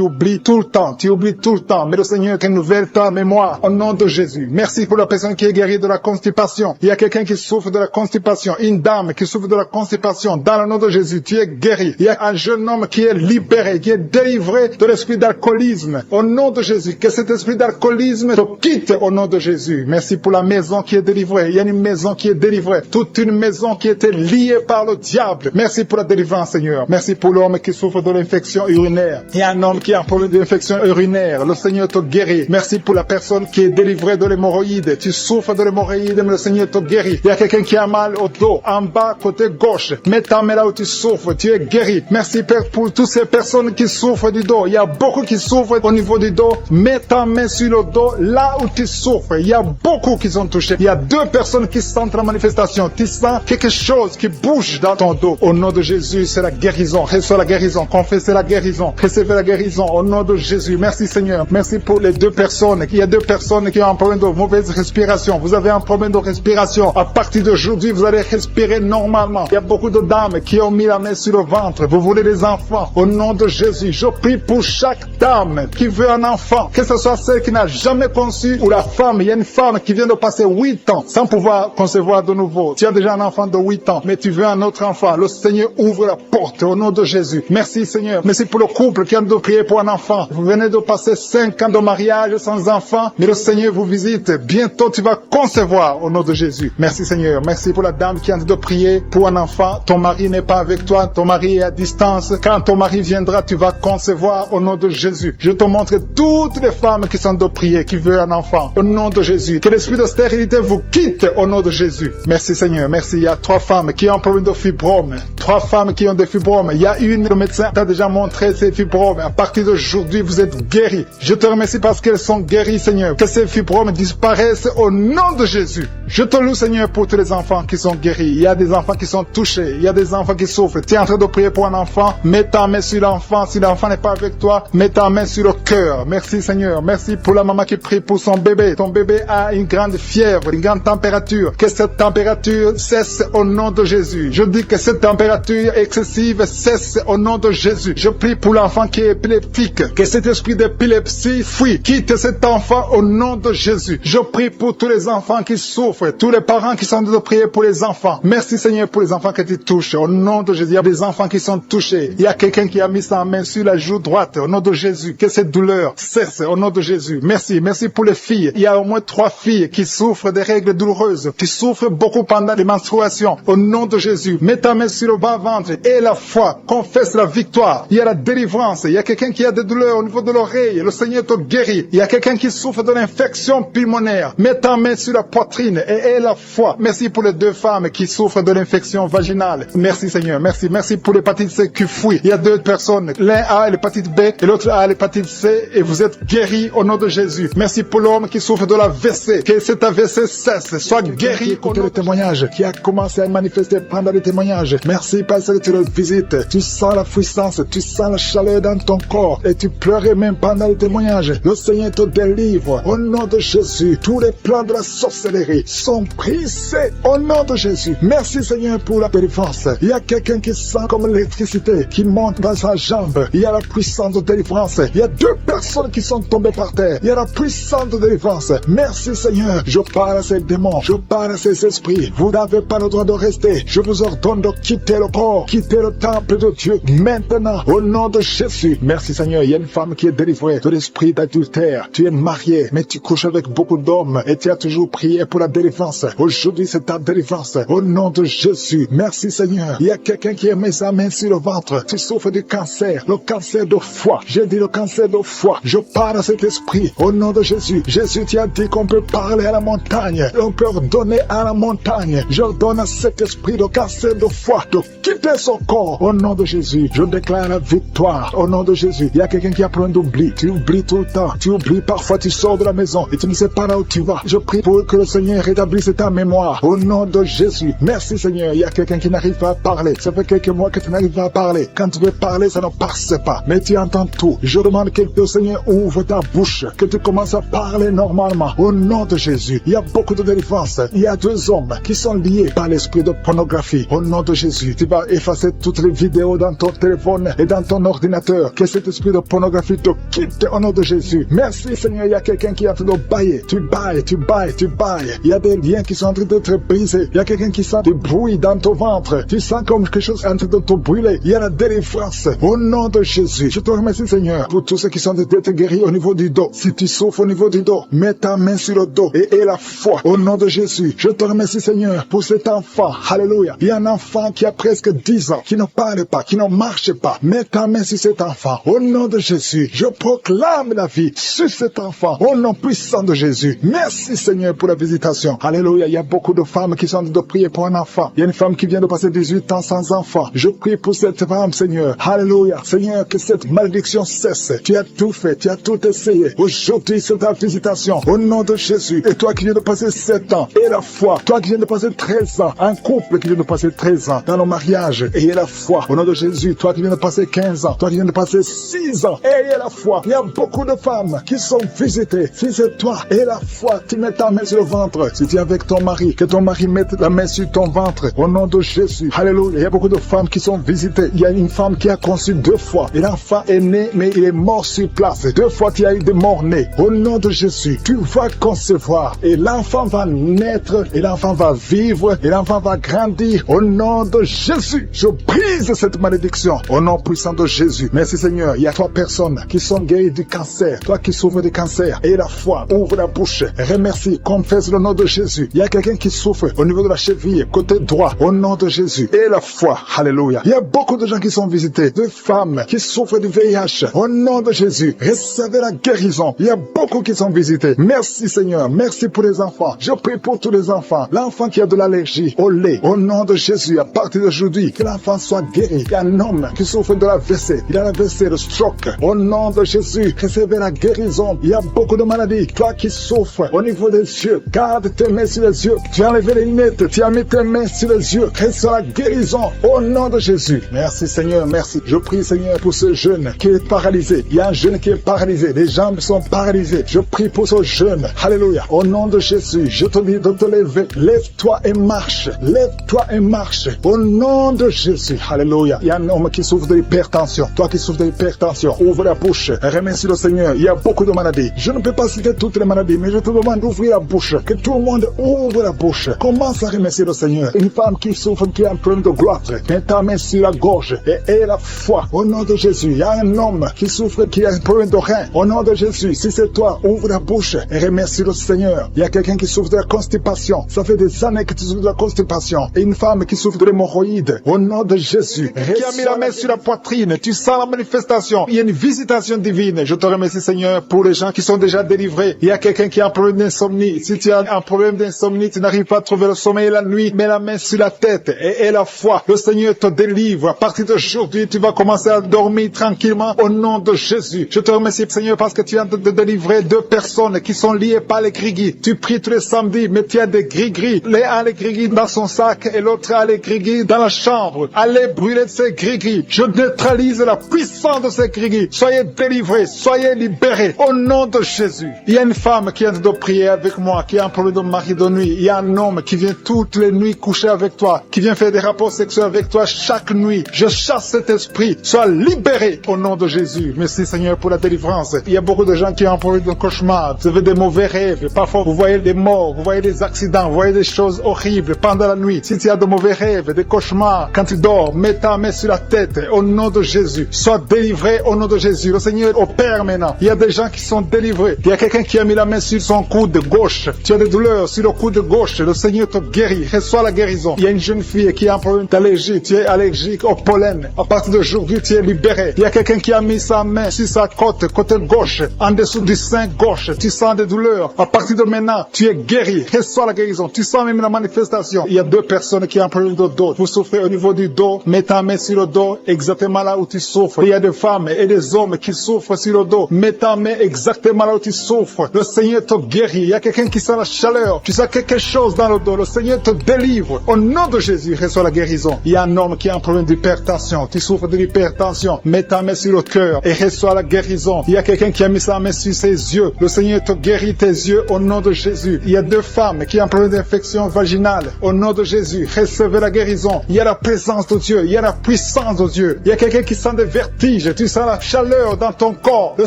oublie tout le temps. Tu oublies tout le temps. Mais le Seigneur renouvelle ta mémoire au nom de Jésus. Merci pour la personne qui est guérie de la constipation. Il y a quelqu'un qui souffre de la constipation. Une dame qui souffre de la constipation. Dans le nom de Jésus, tu es guéri. Il y a un jeune homme qui est libéré, qui est délivré de l'esprit d'alcoolisme. Au nom de Jésus, que cet esprit d'alcoolisme te quitte au nom de Jésus. Merci pour la maison qui est délivrée. Il y a une maison qui est délivrée. Toute une maison qui était liée par le diable. Merci pour la délivrance, Seigneur. Merci pour l'homme qui souffre de l'infection urinaire. Il y a un homme qui a un problème d'infection urinaire. Le Seigneur te guérit. Merci pour la personne qui est délivrée de l'hémorroïde. Tu souffres de l'hémorroïde, mais le Seigneur te guérit. Il y a quelqu'un qui a mal au dos, en bas, côté gauche. Mets ta main là où tu souffres. Tu es guéri. Merci Père pour toutes ces personnes qui souffrent du dos. Il y a beaucoup qui souffrent au niveau du dos. Mets ta main sur le dos, là où tu souffres. Il y a beaucoup qui sont touchés. Il y a 2 personnes qui sentent la manifestation. Tu sens quelque chose qui bouge dans ton dos. Au nom de Jésus, c'est la guérison. Reçois la guérison. Confessez la guérison. Recevez la guérison. Au nom de Jésus. Merci Seigneur. Merci pour les 2 personnes. Il y a 2 personnes qui ont un problème de mauvaise respiration. Vous avez un problème de respiration. À partir d'aujourd'hui, vous allez respirer normal. normalement. Il y a beaucoup de dames qui ont mis la main sur le ventre. Vous voulez des enfants. Au nom de Jésus, je prie pour chaque dame qui veut un enfant, que ce soit celle qui n'a jamais conçu ou la femme. Il y a une femme qui vient de passer 8 ans sans pouvoir concevoir de nouveau. Tu as déjà un enfant de 8 ans, mais tu veux un autre enfant. Le Seigneur ouvre la porte au nom de Jésus. Merci Seigneur. Merci pour le couple qui a de prier pour un enfant. Vous venez de passer 5 ans de mariage sans enfant, mais le Seigneur vous visite. Bientôt tu vas concevoir au nom de Jésus. Merci Seigneur. Merci pour la dame qui a de prier pour un enfant. Ton mari n'est pas avec toi, ton mari est à distance. Quand ton mari viendra, tu vas concevoir au nom de Jésus. Je te montre toutes les femmes qui sont de prier, qui veulent un enfant. Au nom de Jésus. Que l'esprit de stérilité vous quitte au nom de Jésus. Merci Seigneur. Merci. Il y a 3 femmes qui ont un problème de fibrome. 3 femmes qui ont des fibromes. Il y a une, le médecin t'a déjà montré ces fibromes. À partir d'aujourd'hui, vous êtes guéris. Je te remercie parce qu'elles sont guéries, Seigneur. Que ces fibromes disparaissent au nom de Jésus. Je te loue, Seigneur, pour tous les enfants qui sont guéris. Il y a des enfants qui sont touchés. Il y a des enfants qui souffrent. Tu es en train de prier pour un enfant. Mets ta main sur l'enfant. Si l'enfant n'est pas avec toi, mets ta main sur le cœur. Merci, Seigneur. Merci pour la maman qui prie pour son bébé. Ton bébé a une grande fièvre, une grande température. Que cette température cesse au nom de Jésus. Je dis que cette température excessive cesse au nom de Jésus. Je prie pour l'enfant qui est épileptique. Que cet esprit d'épilepsie fuit. Quitte cet enfant au nom de Jésus. Je prie pour tous les enfants qui souffrent. Tous les parents qui sont en train de prier pour les enfants. Merci Seigneur pour les enfants que tu touches. Au nom de Jésus. Il y a des enfants qui sont touchés. Il y a quelqu'un qui a mis sa main sur la joue droite. Au nom de Jésus. Que cette douleur cesse au nom de Jésus. Merci. Merci pour les filles. Il y a au moins 3 filles qui souffrent des règles douloureuses. Qui souffrent beaucoup pendant les menstruations. Au nom de Jésus. Mets ta main sur le bas-ventre. Et la foi. Confesse la victoire. Il y a la délivrance. Il y a quelqu'un qui a des douleurs au niveau de l'oreille. Le Seigneur te guérit. Il y a quelqu'un qui souffre de l'infection pulmonaire. Mets ta main sur la poitrine et aie la foi. Merci pour les 2 femmes qui souffrent de l'infection vaginale. Merci Seigneur. Merci. Merci pour l'hépatite C qui fuit. Il y a 2 personnes. L'un a l'hépatite B et l'autre a l'hépatite C et vous êtes guéris au nom de Jésus. Merci pour l'homme qui souffre de l'AVC. Que cet AVC cesse. Sois guéri. Écoutez le témoignage qui a commencé à manifester pendant les témoignages. Merci parce que tu le visites. Tu sens la puissance. Tu sens la chaleur dans ton corps et tu pleurais même pendant le témoignage. Le Seigneur te délivre au nom de Jésus. Tous les plans de la sorcellerie sont brisés au nom de Jésus. Merci Seigneur pour la délivrance. Il y a quelqu'un qui sent comme l'électricité qui monte dans sa jambe. Il y a la puissance de délivrance. Il y a 2 personnes qui sont tombées par terre. Il y a la puissance de délivrance. Merci Seigneur. Je parle à ces démons. Je parle à ces esprits. Vous n'avez pas le droit de rester. Je vous ordonne de quitter le corps. Quitter le temple de Dieu maintenant au nom de Jésus. Merci Seigneur. Il y a une femme qui est délivrée de l'esprit d'adultère. Tu es marié, mais tu couches avec beaucoup d'hommes et tu as toujours prié pour la délivrance. Aujourd'hui, c'est ta délivrance. Au nom de Jésus. Merci Seigneur. Il y a quelqu'un qui a mis sa main sur le ventre. Tu souffres du cancer. Le cancer de foie. J'ai dit le cancer de foie. Je parle à cet esprit. Au nom de Jésus. Jésus, tu as dit qu'on peut parler à la montagne. On peut ordonner à la montagne. J'ordonne à cet esprit de cancer de foie de quitter son corps. Au nom de Jésus. Je déclare la victoire. Au nom de Jésus. Il y a quelqu'un qui a plein d'oubli. Tu oublies tout le temps. Tu oublies parfois. Tu sors de la maison et tu ne sais pas là où tu vas. Je prie pour que le Seigneur rétablisse ta mémoire. Au nom de Jésus. Merci Seigneur. Il y a quelqu'un qui n'arrive pas à parler. Ça fait quelques mois que tu n'arrives pas à parler. Quand tu veux parler, ça ne passe pas. Mais tu entends tout. Je demande que le Seigneur ouvre ta bouche. Que tu commences à parler normalement. Au nom de Jésus. Il y a beaucoup de délivrance. Il y a 2 hommes qui sont liés par l'esprit de pornographie. Au nom de Jésus. Tu vas effacer toutes les vidéos dans ton téléphone et dans ton ordinateur. Que cet esprit de pornographie te quitte au nom de Jésus. Merci Seigneur. Il y a quelqu'un qui est en train de bailler. Tu bailles, tu bailles, tu bailles. Il y a des liens qui sont en train d'être brisés. Il y a quelqu'un qui sent du bruit dans ton ventre. Tu sens comme quelque chose en train de te brûler. Il y a la délivrance. Au nom de Jésus. Je te remercie Seigneur pour tous ceux qui sont en train d'être guéris au niveau du dos. Si tu souffres au niveau du dos, mets ta main sur le dos et aie la foi. Au nom de Jésus. Je te remercie Seigneur pour cet enfant. Alléluia. Il y a un enfant qui a presque 10 ans, qui ne parle pas, qui ne marche pas. Mets ta main sur cet enfant. Au nom de Jésus. Je proclame la vie sur cet enfant. Au nom puissant de Jésus. Merci Seigneur pour la visitation. Alléluia. Il y a beaucoup de femmes qui sont en train de prier pour un enfant. Il y a une femme qui vient de passer 18 ans sans enfant. Je prie pour cette femme Seigneur. Alléluia. Seigneur, que cette malédiction cesse. Tu as tout fait. Tu as tout essayé. Aujourd'hui, c'est ta visitation. Au nom de Jésus. Et toi qui viens de passer 7 ans. Et la foi. Toi qui viens de passer 13 ans. Un couple qui vient de passer 13 ans dans le mariage. Ayez la foi. Au nom de Jésus. Toi qui viens de passer 15 ans. Toi qui viens de passer 6 ans. Ayez la foi. Il y a beaucoup de femmes qui sont visitées. Si c'est toi, aie la foi. Tu mets ta main sur le ventre. Si tu es avec ton mari, que ton mari mette la main sur ton ventre. ventre. Au nom de Jésus. Alléluia. Il y a beaucoup de femmes qui sont visitées. Il y a une femme qui a conçu 2 fois. Et l'enfant est né, mais il est mort sur place. 2 fois, tu as eu des morts nés. Au nom de Jésus, tu vas concevoir. Et l'enfant va naître. Et l'enfant va vivre. Et l'enfant va grandir. Au nom de Jésus, je brise cette malédiction. Au nom puissant de Jésus. Merci Seigneur. Il y a 3 personnes qui sont guéries du cancer. Toi qui souffres du cancer. Et la foi, ouvre la bouche. Remercie, confesse le nom de Jésus. Il y a quelqu'un qui souffre au niveau de la cheville, côté droit. Au nom de Jésus. Et la foi. Alléluia. Il y a beaucoup de gens qui sont visités. De femmes qui souffrent du VIH. Au nom de Jésus. Recevez la guérison. Il y a beaucoup qui sont visités. Merci Seigneur. Merci pour les enfants. Je prie pour tous les enfants. L'enfant qui a de l'allergie au lait. Au nom de Jésus. À partir d'aujourd'hui, que l'enfant soit guéri. Il y a un homme qui souffre de la WC. Il a la WC, le stroke. Au nom de Jésus. Recevez la guérison. Il y a beaucoup de maladies. Toi qui souffres au niveau des yeux. Garde tes mains sur les yeux. Tu as enlevé les lunettes. Tu as mis tes mains sur les yeux. Reçois la guérison. Au nom de Jésus. Merci Seigneur. Merci. Je prie Seigneur pour ce jeune qui est paralysé. Il y a un jeune qui est paralysé. Les jambes sont paralysées. Je prie pour ce jeune. Alléluia. Au nom de Jésus. Je te dis de te lever. Lève-toi et marche. Lève-toi et marche. Au nom de Jésus. Alléluia. Il y a un homme qui souffre de l'hypertension. Toi qui souffres de l'hypertension. Ouvre la bouche. Remercie le Seigneur. Il y a beaucoup de maladies. Je ne peux pas citer toutes les maladies, mais je te demande d'ouvrir la bouche. Que tout le monde ouvre la bouche. Commence à remercier le Seigneur. Une femme qui souffre, qui a un problème de gloire. Mets ta main sur la gorge et la foi. Au nom de Jésus. Il y a un homme qui souffre, qui a un problème de rein. Au nom de Jésus. Si c'est toi, ouvre la bouche et remercie le Seigneur. Il y a quelqu'un qui souffre de la constipation. Ça fait des années que tu souffres de la constipation. Et une femme qui souffre de l'hémorroïde. Au nom de Jésus. Qui a mis la main sur la poitrine. Tu sens la manifestation. Il y a une visitation divine. Je te remercie Seigneur pour les gens qui sont déjà délivrés. Il y a quelqu'un qui a un problème d'insomnie. Si tu as un problème d'insomnie, tu n'arrives pas à trouver le sommeil la nuit, mets la main sur la tête et la foi. Le Seigneur te délivre. À partir d'aujourd'hui, tu vas commencer à dormir tranquillement au nom de Jésus. Je te remercie Seigneur parce que tu viens de délivrer 2 personnes qui sont liées par les gris-gris. Tu pries tous les samedis, mais tu as des gris-gris. L'un a les gris-gris dans son sac et l'autre a les gris-gris dans la chambre. Allez brûler ces gris-gris. Je neutralise la puissance de ces gris-gris. Soyez délivrés, soyez libérés au nom de Jésus. Il y a une femme qui vient de prier avec moi, qui a un problème de mari de nuit. Il y a un homme qui vient toutes les nuits coucher avec toi, qui vient faire des rapports sexuels avec toi chaque nuit. Je chasse cet esprit. Sois libéré au nom de Jésus. Merci Seigneur pour la délivrance. Il y a beaucoup de gens qui ont un problème de cauchemar. Vous avez des mauvais rêves. Parfois vous voyez des morts, vous voyez des accidents, vous voyez des choses horribles pendant la nuit. Si tu as de mauvais rêves, des cauchemars, quand tu dors, mets ta main sur la tête au nom de Jésus. Sois délivré au nom de Jésus. Le Seigneur opère maintenant. Il y a des gens qui sont délivrés. Il y a quelqu'un qui a mis la main sur son coude gauche. Tu as des douleurs sur le coude gauche. Le Seigneur te guérit. Reçois la guérison. Il y a une jeune fille qui a un problème d'allergie. Tu es allergique au pollen. À partir d'aujourd'hui, tu es libéré. Il y a quelqu'un qui a mis sa main sur sa côte, côté gauche, en dessous du sein gauche. Tu sens des douleurs. À partir de maintenant, tu es guéri. Reçois la guérison. Tu sens même la manifestation. Il y a 2 personnes qui ont un problème de dos. Vous souffrez au niveau du dos. Mets ta main sur le dos, exactement là où tu souffres. Il y a des femmes et des hommes qui souffrent sur le dos. Mets ta main exactement là où tu souffres. Le Seigneur te guérit. Il y a quelqu'un qui sent la chaleur. Tu sens quelque chose dans le dos. Le Seigneur te délivre. Au nom de Jésus, reçois la guérison. Il y a un homme qui a un problème d'hypertension. Tu souffres de l'hypertension. Mets ta main sur le cœur et reçois la guérison. Il y a quelqu'un qui a mis sa main sur ses yeux. Le Seigneur te guérit tes yeux au nom de Jésus. Il y a 2 femmes qui ont un problème d'infection vaginale. Au nom de Jésus, recevez la guérison. Il y a la présence de Dieu. Il y a la puissance de Dieu. Il y a quelqu'un qui sent des vertiges. Tu sens la chaleur dans ton corps. Le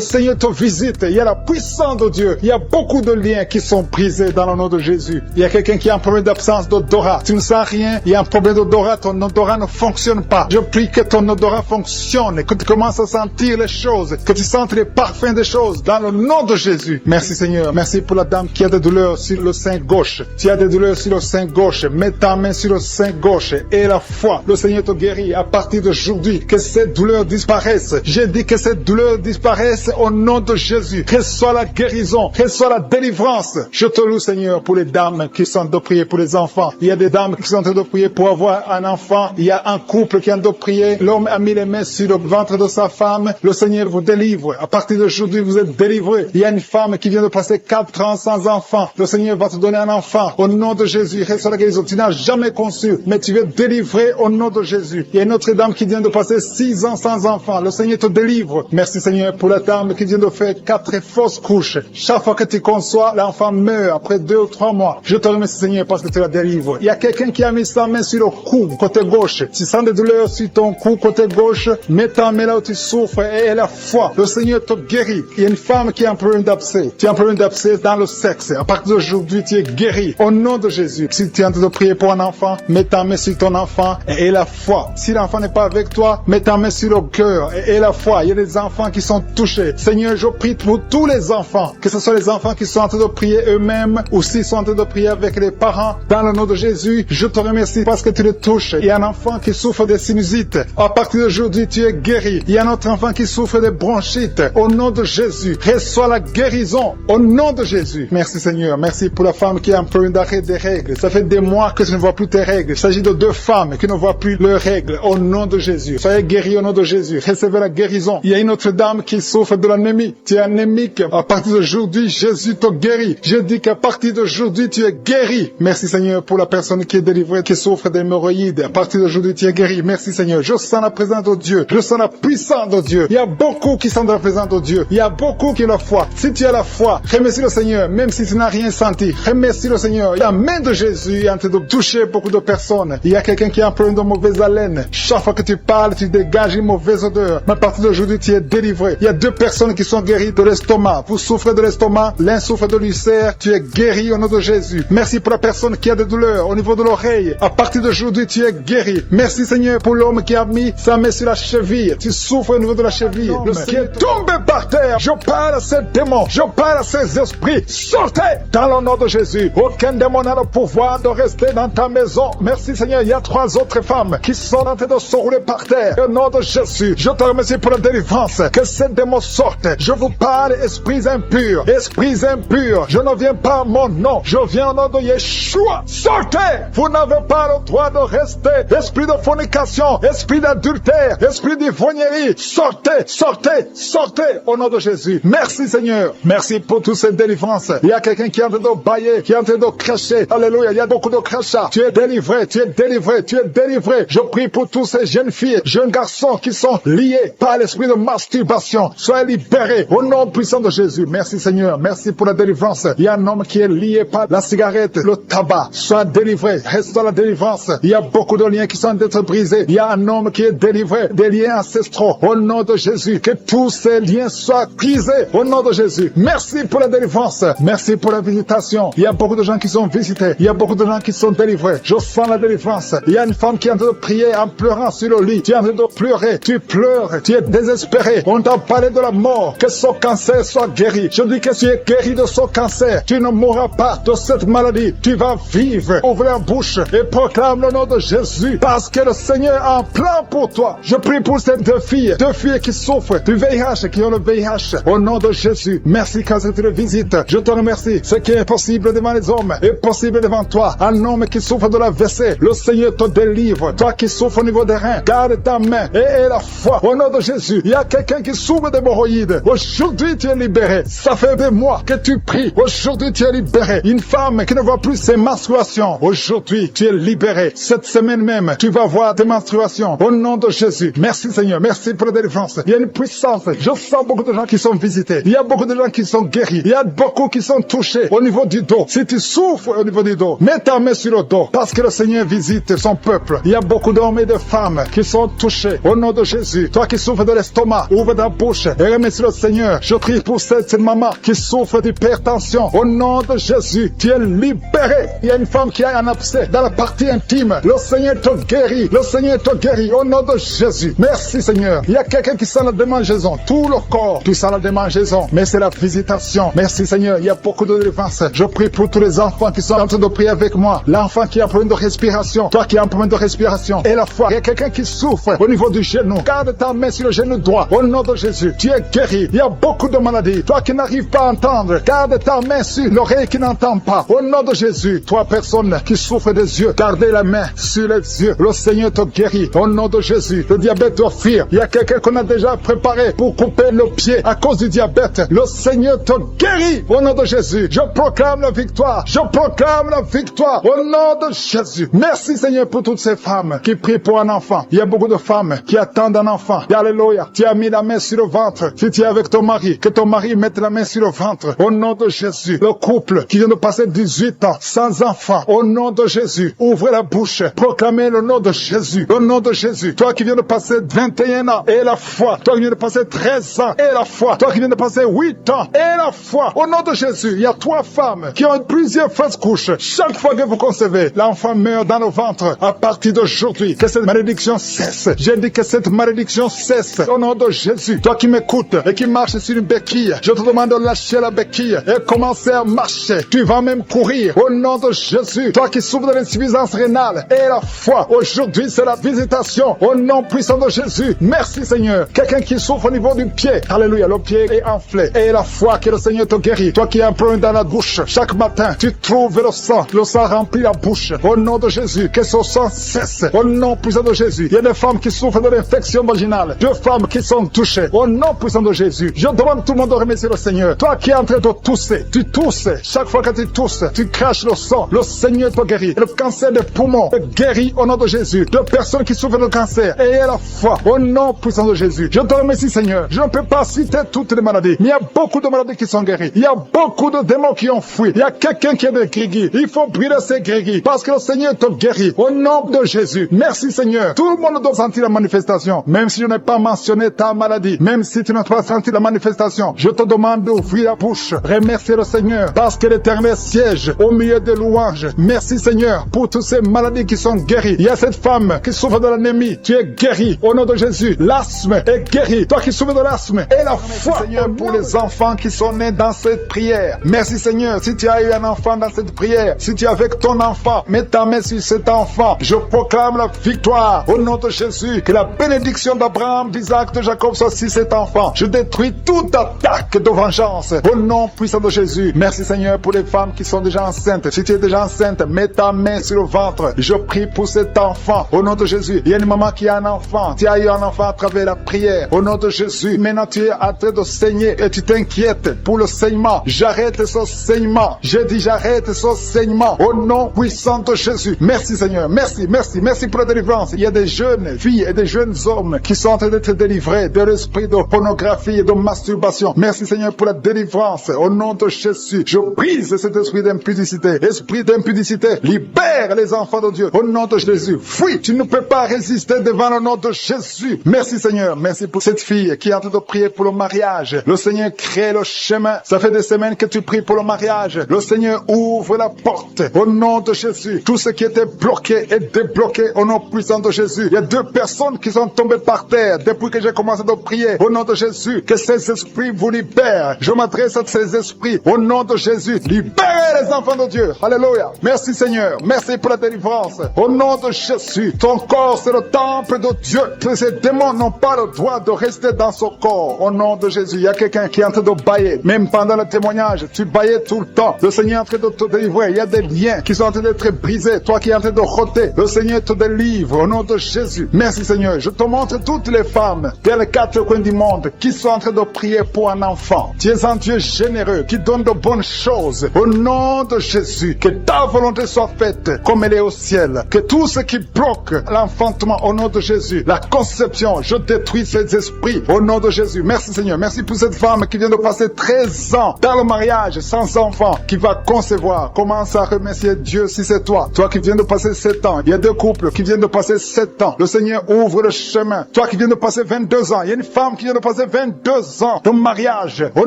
Seigneur te visite. Il y a la puissance de Dieu. Il y a beaucoup de liens qui sont brisés dans le nom de Jésus. Il y a quelqu'un qui a un problème d'absence d'odorat. Tu ne sens rien. Il y a un problème d'odorat. Ton odorat ne fonctionne pas. Je prie que ton odorat fonctionne. Que tu commences à sentir les choses. Que tu sentes les parfums des choses. Dans le nom de Jésus. Merci Seigneur. Merci pour la dame qui a des douleurs sur le sein gauche. Tu as des douleurs sur le sein gauche. Mets ta main sur le sein gauche. Et la foi. Le Seigneur te guérit à partir d'aujourd'hui. Que ces douleurs disparaissent. J'ai dit que ces douleurs disparaissent au nom de Jésus. Reçois la guérison. Reçois la délivrance. Je te loue Seigneur pour les dames qui sont de prier pour les enfants. Il y a des dames qui sont en train de prier pour avoir un enfant. Il y a un couple qui est en train de prier. L'homme a mis les mains sur le ventre de sa femme. Le Seigneur vous délivre. À partir d'aujourd'hui, vous êtes délivrés. Il y a une femme qui vient de passer 4 ans sans enfant. Le Seigneur va te donner un enfant. Au nom de Jésus, reçois la guérison. Tu n'as jamais conçu, mais tu es délivré au nom de Jésus. Il y a une autre dame qui vient de passer 6 ans sans enfant. Le Seigneur te délivre. Merci Seigneur pour la dame qui vient de faire 4 fausses couches. Chaque fois que tu conçois, l'enfant meurt après 2 ou 3 mois. Je te remercie Seigneur parce que tu la délivres. Il y a quelqu'un quelqu'un qui a mis sa main sur le cou, côté gauche. Tu sens des douleurs sur ton cou, côté gauche. Mets ta main là où tu souffres et la foi. Le Seigneur te guérit. Il y a une femme qui a un problème d'abcès. Tu as un problème d'abcès dans le sexe. À partir d'aujourd'hui, tu es guéri. Au nom de Jésus. Si tu es en train de prier pour un enfant, mets ta main sur ton enfant et la foi. Si l'enfant n'est pas avec toi, mets ta main sur le cœur et la foi. Il y a des enfants qui sont touchés. Seigneur, je prie pour tous les enfants. Que ce soit les enfants qui sont en train de prier eux-mêmes ou s'ils sont en train de prier avec les parents. Dans le nom de Jésus, je te remercie parce que tu les touches. Il y a un enfant qui souffre de sinusite. À partir d'aujourd'hui, tu es guéri. Il y a un autre enfant qui souffre de bronchite. Au nom de Jésus, reçois la guérison. Au nom de Jésus. Merci Seigneur. Merci pour la femme qui a un problème d'arrêt des règles. Ça fait des mois que tu ne vois plus tes règles. Il s'agit de 2 femmes qui ne voient plus leurs règles. Au nom de Jésus. Soyez guéris au nom de Jésus. Recevez la guérison. Il y a une autre dame qui souffre de l'anémie. Tu es anémique. À partir d'aujourd'hui, Jésus te guérit. Je dis qu'à partir d'aujourd'hui, tu es guéri. Merci Seigneur pour la personne qui est délivrée, qui souffre d'hémorroïdes. À partir d'aujourd'hui, tu es guéri. Merci Seigneur. Je sens la présence de Dieu. Je sens la puissance de Dieu. Il y a beaucoup qui sont dans la présence de Dieu. Il y a beaucoup qui ont la foi. Si tu as la foi, remercie le Seigneur, même si tu n'as rien senti. Remercie le Seigneur. La main de Jésus est en train de toucher beaucoup de personnes. Il y a quelqu'un qui a un problème de mauvaise haleine. Chaque fois que tu parles, tu dégages une mauvaise odeur. Mais à partir d'aujourd'hui, tu es délivré. Il y a 2 personnes qui sont guéries de l'estomac. Vous souffrez de l'estomac, l'un souffre de l'ulcère. Tu es guéri au nom de Jésus. Merci pour la personne qui a des douleurs au niveau de l'oreille. À partir d'aujourd'hui, tu es guéri. Merci Seigneur pour l'homme qui a mis sa main sur la cheville. Tu souffres au niveau de la cheville. Le qui est tombé par terre. Je parle à ces démons. Je parle à ces esprits. Sortez dans le nom de Jésus. Aucun démon n'a le pouvoir de rester dans ta maison. Merci Seigneur. Il y a 3 autres femmes qui sont en train de se rouler par terre. Au nom de Jésus, je te remercie pour la délivrance. Que ces démons sortent. Je vous parle, esprits impurs. Esprits impurs. Je ne viens pas à mon nom. Je viens au nom de Yeshua. Sortez. Vous n'avez pas le droit de rester. Esprit de fornication. Esprit d'adultère. Esprit d'ivrognerie. Sortez. Sortez. Sortez. Au nom de Jésus. Merci Seigneur. Merci pour toutes ces délivrances. Il y a quelqu'un qui est en train de bailler, qui est en train de cracher. Alléluia. Il y a beaucoup de crachats. Tu es délivré. Tu es délivré. Tu es délivré. Je prie pour tous ces jeunes filles, jeunes garçons qui sont liés par l'esprit de masturbation. Soyez libérés au nom puissant de Jésus. Merci Seigneur. Merci pour la délivrance. Il y a un homme qui est lié par la cigarette, le tabac. Sois délivré. Reste dans la délivrance. Il y a beaucoup de liens qui sont d'être brisés. Il y a un homme qui est délivré des liens ancestraux. Au nom de Jésus. Que tous ces liens soient brisés. Au nom de Jésus. Merci pour la délivrance. Merci pour la visitation. Il y a beaucoup de gens qui sont visités. Il y a beaucoup de gens qui sont délivrés. Je sens la délivrance. Il y a une femme qui est en train de prier en pleurant sur le lit. Tu es en train de pleurer. Tu pleures. Tu es désespéré. On t'a parlé de la mort. Que son cancer soit guéri. Je dis que tu es guéri de son cancer. Tu ne mourras pas de cette maladie. Tu vas vivre. Ouvre la bouche et proclame le nom de Jésus. Parce que le Seigneur a un plan pour toi. Je prie pour ces 2 filles. 2 filles qui souffrent du VIH, qui ont le VIH. Au nom de Jésus. Merci quand tu le visites. Je te remercie. Ce qui est possible devant les hommes est possible devant toi. Un homme qui souffre de la WC. Le Seigneur te délivre. Toi qui souffres au niveau des reins. Garde ta main et la foi. Au nom de Jésus. Il y a quelqu'un qui souffre d'hémorroïdes. Aujourd'hui, tu es libéré. Ça fait des mois que tu pries. Aujourd'hui, tu es libéré. Une femme qui ne voit plus ses menstruations. Aujourd'hui, tu es libéré. Cette semaine même, tu vas voir tes menstruations. Au nom de Jésus. Merci Seigneur. Merci pour la délivrance. Il y a une puissance. Je sens beaucoup de gens qui sont visités. Il y a beaucoup de gens qui sont guéris. Il y a beaucoup qui sont touchés au niveau du dos. Si tu souffres au niveau du dos, mets ta main sur le dos. Parce que le Seigneur visite son peuple. Il y a beaucoup d'hommes et de femmes qui sont touchés. Au nom de Jésus. Toi qui souffres de l'estomac, ouvre ta bouche et remercie le Seigneur. Je prie pour cette maman qui souffre d'hypertension. Au nom de Jésus, tu es libéré. Il y a une femme qui a un abcès dans la partie intime. Le Seigneur te guérit. Le Seigneur te guérit. Au nom de Jésus. Merci Seigneur. Il y a quelqu'un qui sent la démangeaison. Tout le corps, tu sens la démangeaison. Mais c'est la visitation. Merci Seigneur. Il y a beaucoup de délivrance. Je prie pour tous les enfants qui sont en train de prier avec moi. L'enfant qui a un problème de respiration. Toi qui as un problème de respiration. Et la foi. Il y a quelqu'un qui souffre au niveau du genou. Garde ta main sur le genou droit. Au nom de Jésus. Tu es guéri. Il y a beaucoup de maladies. Toi qui n'arrives pas à entendre. Garde ta main sur l'oreille qui n'entend pas. Au nom de Jésus. Toi personne qui souffre des yeux. Gardez la main sur les yeux. Le Seigneur te guérit. Au nom de Jésus. Le diabète doit fuir. Il y a quelqu'un qu'on a déjà préparé pour couper le pied à cause du diabète. Le Seigneur te guérit. Au nom de Jésus. Je proclame la victoire. Je proclame la victoire. Au nom de Jésus. Merci Seigneur pour toutes ces femmes qui prient pour un enfant. Il y a beaucoup de femmes qui attendent un enfant. Alléluia. Tu as mis la main sur le ventre. Si tu es avec ton mari, que ton mari mette la main sur le ventre. Au nom de Jésus. Le couple qui vient de passer 18 ans sans enfant. Au nom de Jésus, ouvrez la bouche, proclamez le nom de Jésus, le nom de Jésus. Toi qui viens de passer 21 ans, et la foi. Toi qui viens de passer 13 ans, et la foi. Toi qui viens de passer 8 ans, et la foi. Au nom de Jésus, il y a 3 femmes qui ont plusieurs fausses couches. Chaque fois que vous concevez, l'enfant meurt dans le ventre. À partir d'aujourd'hui, que cette malédiction cesse. J'ai dit que cette malédiction cesse. Au nom de Jésus, toi qui m'écoutes et qui marches sur une béquille, je te demande de lâcher la béquille et commencer à marcher. Tu vas même courir. Au nom de Jésus, toi qui souffres de l'insuffisance rénale, et la foi. Aujourd'hui, c'est la visitation. Au nom puissant de Jésus. Merci Seigneur. Quelqu'un qui souffre au niveau du pied. Alléluia. Le pied est enflé. Et la foi que le Seigneur te guérit. Toi qui as un problème dans la bouche. Chaque matin, tu trouves le sang. Le sang remplit la bouche. Au nom de Jésus. Que ce sang cesse. Au nom puissant de Jésus. Il y a des femmes qui souffrent de l'infection vaginale. 2 femmes qui sont touchées. Au nom puissant de Jésus. Je demande à tout le monde de remercier le Seigneur. Toi qui es en train de tousser. Tu tousses. Chaque fois que tu tousses, tu craches le sang. Le Seigneur te guérit. Et le cancer des poumons te guérit au nom de Jésus. 2 personnes qui souffrent de cancer. Ayez la foi. Au nom puissant de Jésus. Je te remercie Seigneur. Je ne peux pas citer toutes les maladies. Mais il y a beaucoup de maladies qui sont guéries. Il y a beaucoup de démons qui ont fui. Il y a quelqu'un qui a des grégis. Il faut brûler ces grégis. Parce que le Seigneur te guérit. Au nom de Jésus. Merci Seigneur. Tout le monde doit sentir la manifestation. Même si je n'ai pas mentionné ta maladie. Même si tu n'as pas senti la manifestation. Je te demande d'ouvrir la bouche. Remercier le Seigneur. Parce que l'Éternel siège au milieu des louanges. Merci Seigneur pour toutes ces maladies qui sont guéries. Il y a cette femme qui souffre de l'anémie. Tu es guéri. Au nom de Jésus. L'asthme est guéri. Toi qui souffres de l'asthme. Et la foi Seigneur pour les enfants qui sont nés dans cette prière. Merci Seigneur. Si tu as eu un enfant dans cette prière. Si tu es avec ton enfant. Mets ta main sur cet enfant. Je proclame la victoire. Au nom de Jésus. Que la bénédiction d'Abraham, d'Isaac, de Jacob soit sur cet enfant. Je détruis toute attaque de vengeance. Au nom puissant de Jésus. Merci Seigneur pour les femmes qui sont déjà enceintes. Si tu es déjà enceinte, mets ta main sur le ventre. Je prie pour cet enfant. Au nom de Jésus. Il y a une maman qui a un enfant. Tu as eu un enfant à travers la prière. Au nom de Jésus. Maintenant tu es en train de saigner et tu t'inquiètes pour le saignement. J'arrête ce saignement. J'ai dit j'arrête ce saignement. Au nom puissant de Jésus. Merci Seigneur. Merci, merci, merci pour la délivrance. Il y a des jeunes filles et des jeunes hommes qui sont en train d'être délivrés de l'esprit de pornographie et de masturbation. Merci Seigneur pour la délivrance. Au nom de Jésus. Je brise cet esprit d'impudicité. Esprit d'impudicité. Libère les enfants de Dieu. Au nom de Jésus. Fuis. Tu ne peux pas résister devant le nom de Jésus. Merci Seigneur. Merci pour cette fille qui est en train de prier pour le mariage. Le Seigneur crée le chemin. Ça fait des semaines que tu pries pour le mariage. Le Seigneur ouvre la porte. Au nom de Jésus. Tout ce qui était bloqué est débloqué au nom puissant de Jésus. Il y a 2 personnes qui sont tombées par terre depuis que j'ai commencé de prier. Au nom de Jésus. Que ces esprits vous libèrent. Je m'adresse à ces esprits. Au nom de Jésus. Libérez les enfants de Dieu. Alléluia. Merci Seigneur. Merci pour la délivrance. Au nom de Jésus. Ton corps c'est le temple de Dieu. Ces démons n'ont pas le droit de rester dans son corps. Au nom de Jésus. Il y a quelqu'un qui est en train de bailler. Même pendant le témoignage, tu baillais tout le temps. Le Seigneur est en train de te délivrer. Il y a des liens qui sont en train d'être brisés. Toi qui es en train de rôter. Le Seigneur te délivre. Au nom de Jésus. Merci Seigneur. Je te montre toutes les femmes dans les 4 coins du monde qui sont en train de prier pour un enfant. Tu es un Dieu généreux qui donne de bonnes choses. Au nom de Jésus. Que ta volonté soit faite comme elle est au ciel. Que tout ce qui bloque l'enfantement au nom de Jésus, la conception, je détruis ces esprits au nom de Jésus. Merci Seigneur. Merci pour cette femme qui vient de passer 13 ans dans le mariage sans enfant, qui va concevoir. Commence à remercier Dieu si c'est toi. Toi qui viens de passer 7 ans. Il y a 2 couples qui viennent de passer 7 ans. Le Seigneur ouvre le chemin. Toi qui viens de passer 22 ans. Il y a une femme qui vient de passer 22 ans de mariage. Au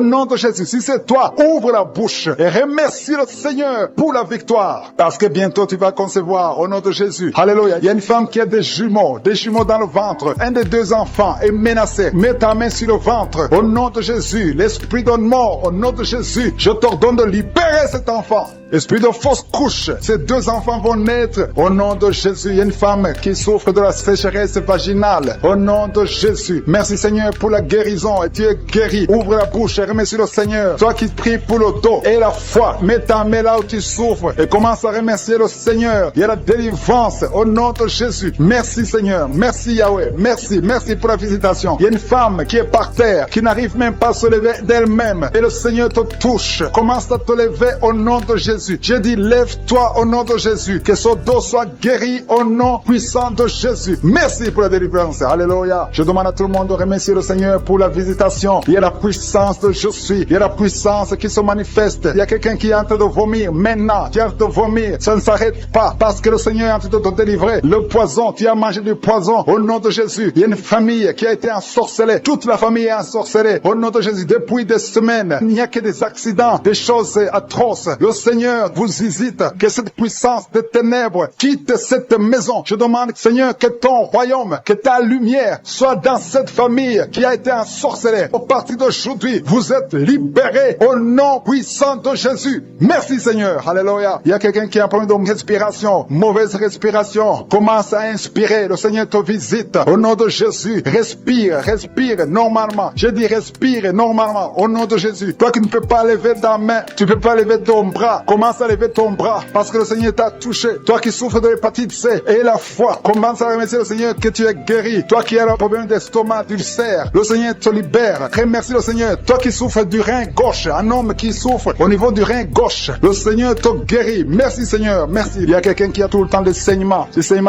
nom de Jésus, si c'est toi, ouvre la bouche et remercie le Seigneur pour la victoire. Parce que bientôt tu vas concevoir au nom de Jésus. Alléluia. Il y a une femme qui a des jumeaux dans le ventre. Un des 2 enfants est menacé. Mets ta main sur le ventre. Au nom de Jésus, l'esprit de mort, au nom de Jésus, je t'ordonne de libérer cet enfant. Esprit de fausse couche, ces 2 enfants vont naître. Au nom de Jésus, il y a une femme qui souffre de la sécheresse vaginale. Au nom de Jésus, merci Seigneur pour la guérison. Et tu es guéri. Ouvre la bouche et remercie le Seigneur. Toi qui pries pour le dos et la foi, mets ta main là où tu souffres et commence à remercier le Seigneur. Il y a la délivrance au nom de Jésus. Merci Seigneur. Merci Yahweh. Merci. Merci pour la visitation. Il y a une femme qui est par terre, qui n'arrive même pas à se lever d'elle-même. Et le Seigneur te touche. Commence à te lever au nom de Jésus. J'ai dit, lève-toi au nom de Jésus. Que son dos soit guéri au nom puissant de Jésus. Merci pour la délivrance. Alléluia. Je demande à tout le monde de remercier le Seigneur pour la visitation. Il y a la puissance de je suis. Il y a la puissance qui se manifeste. Il y a quelqu'un qui est en train de vomir maintenant. Qui est en train de vomir sans ne s'arrête pas parce que le Seigneur est en train de te délivrer. Le poison, tu as mangé du poison. Au nom de Jésus, il y a une famille qui a été ensorcelée. Toute la famille est ensorcelée. Au nom de Jésus, depuis des semaines, il n'y a que des accidents, des choses atroces. Le Seigneur vous visite. Que cette puissance de ténèbres quitte cette maison. Je demande, Seigneur, que ton royaume, que ta lumière soit dans cette famille qui a été ensorcelée. Au partir d'aujourd'hui, vous êtes libérés au nom puissant de Jésus. Merci Seigneur. Alléluia. Il y a quelqu'un qui a un problème de respiration, mauvaise respiration. Commence à inspirer. Le Seigneur te visite. Au nom de Jésus, respire normalement. Je dis respire normalement. Au nom de Jésus. Toi qui ne peux pas lever ta main, tu ne peux pas lever ton bras. Commence à lever ton bras parce que le Seigneur t'a touché. Toi qui souffres de l'hépatite C et la foi, commence à remercier le Seigneur que tu es guéri. Toi qui as un problème d'estomac, d'ulcère, le Seigneur te libère. Remercie le Seigneur. Toi qui souffres du rein gauche, un homme qui souffre au niveau du rein gauche, le Seigneur te guérit. Merci Seigneur, merci. Il y a quelqu'un qui a tout le temps des saignements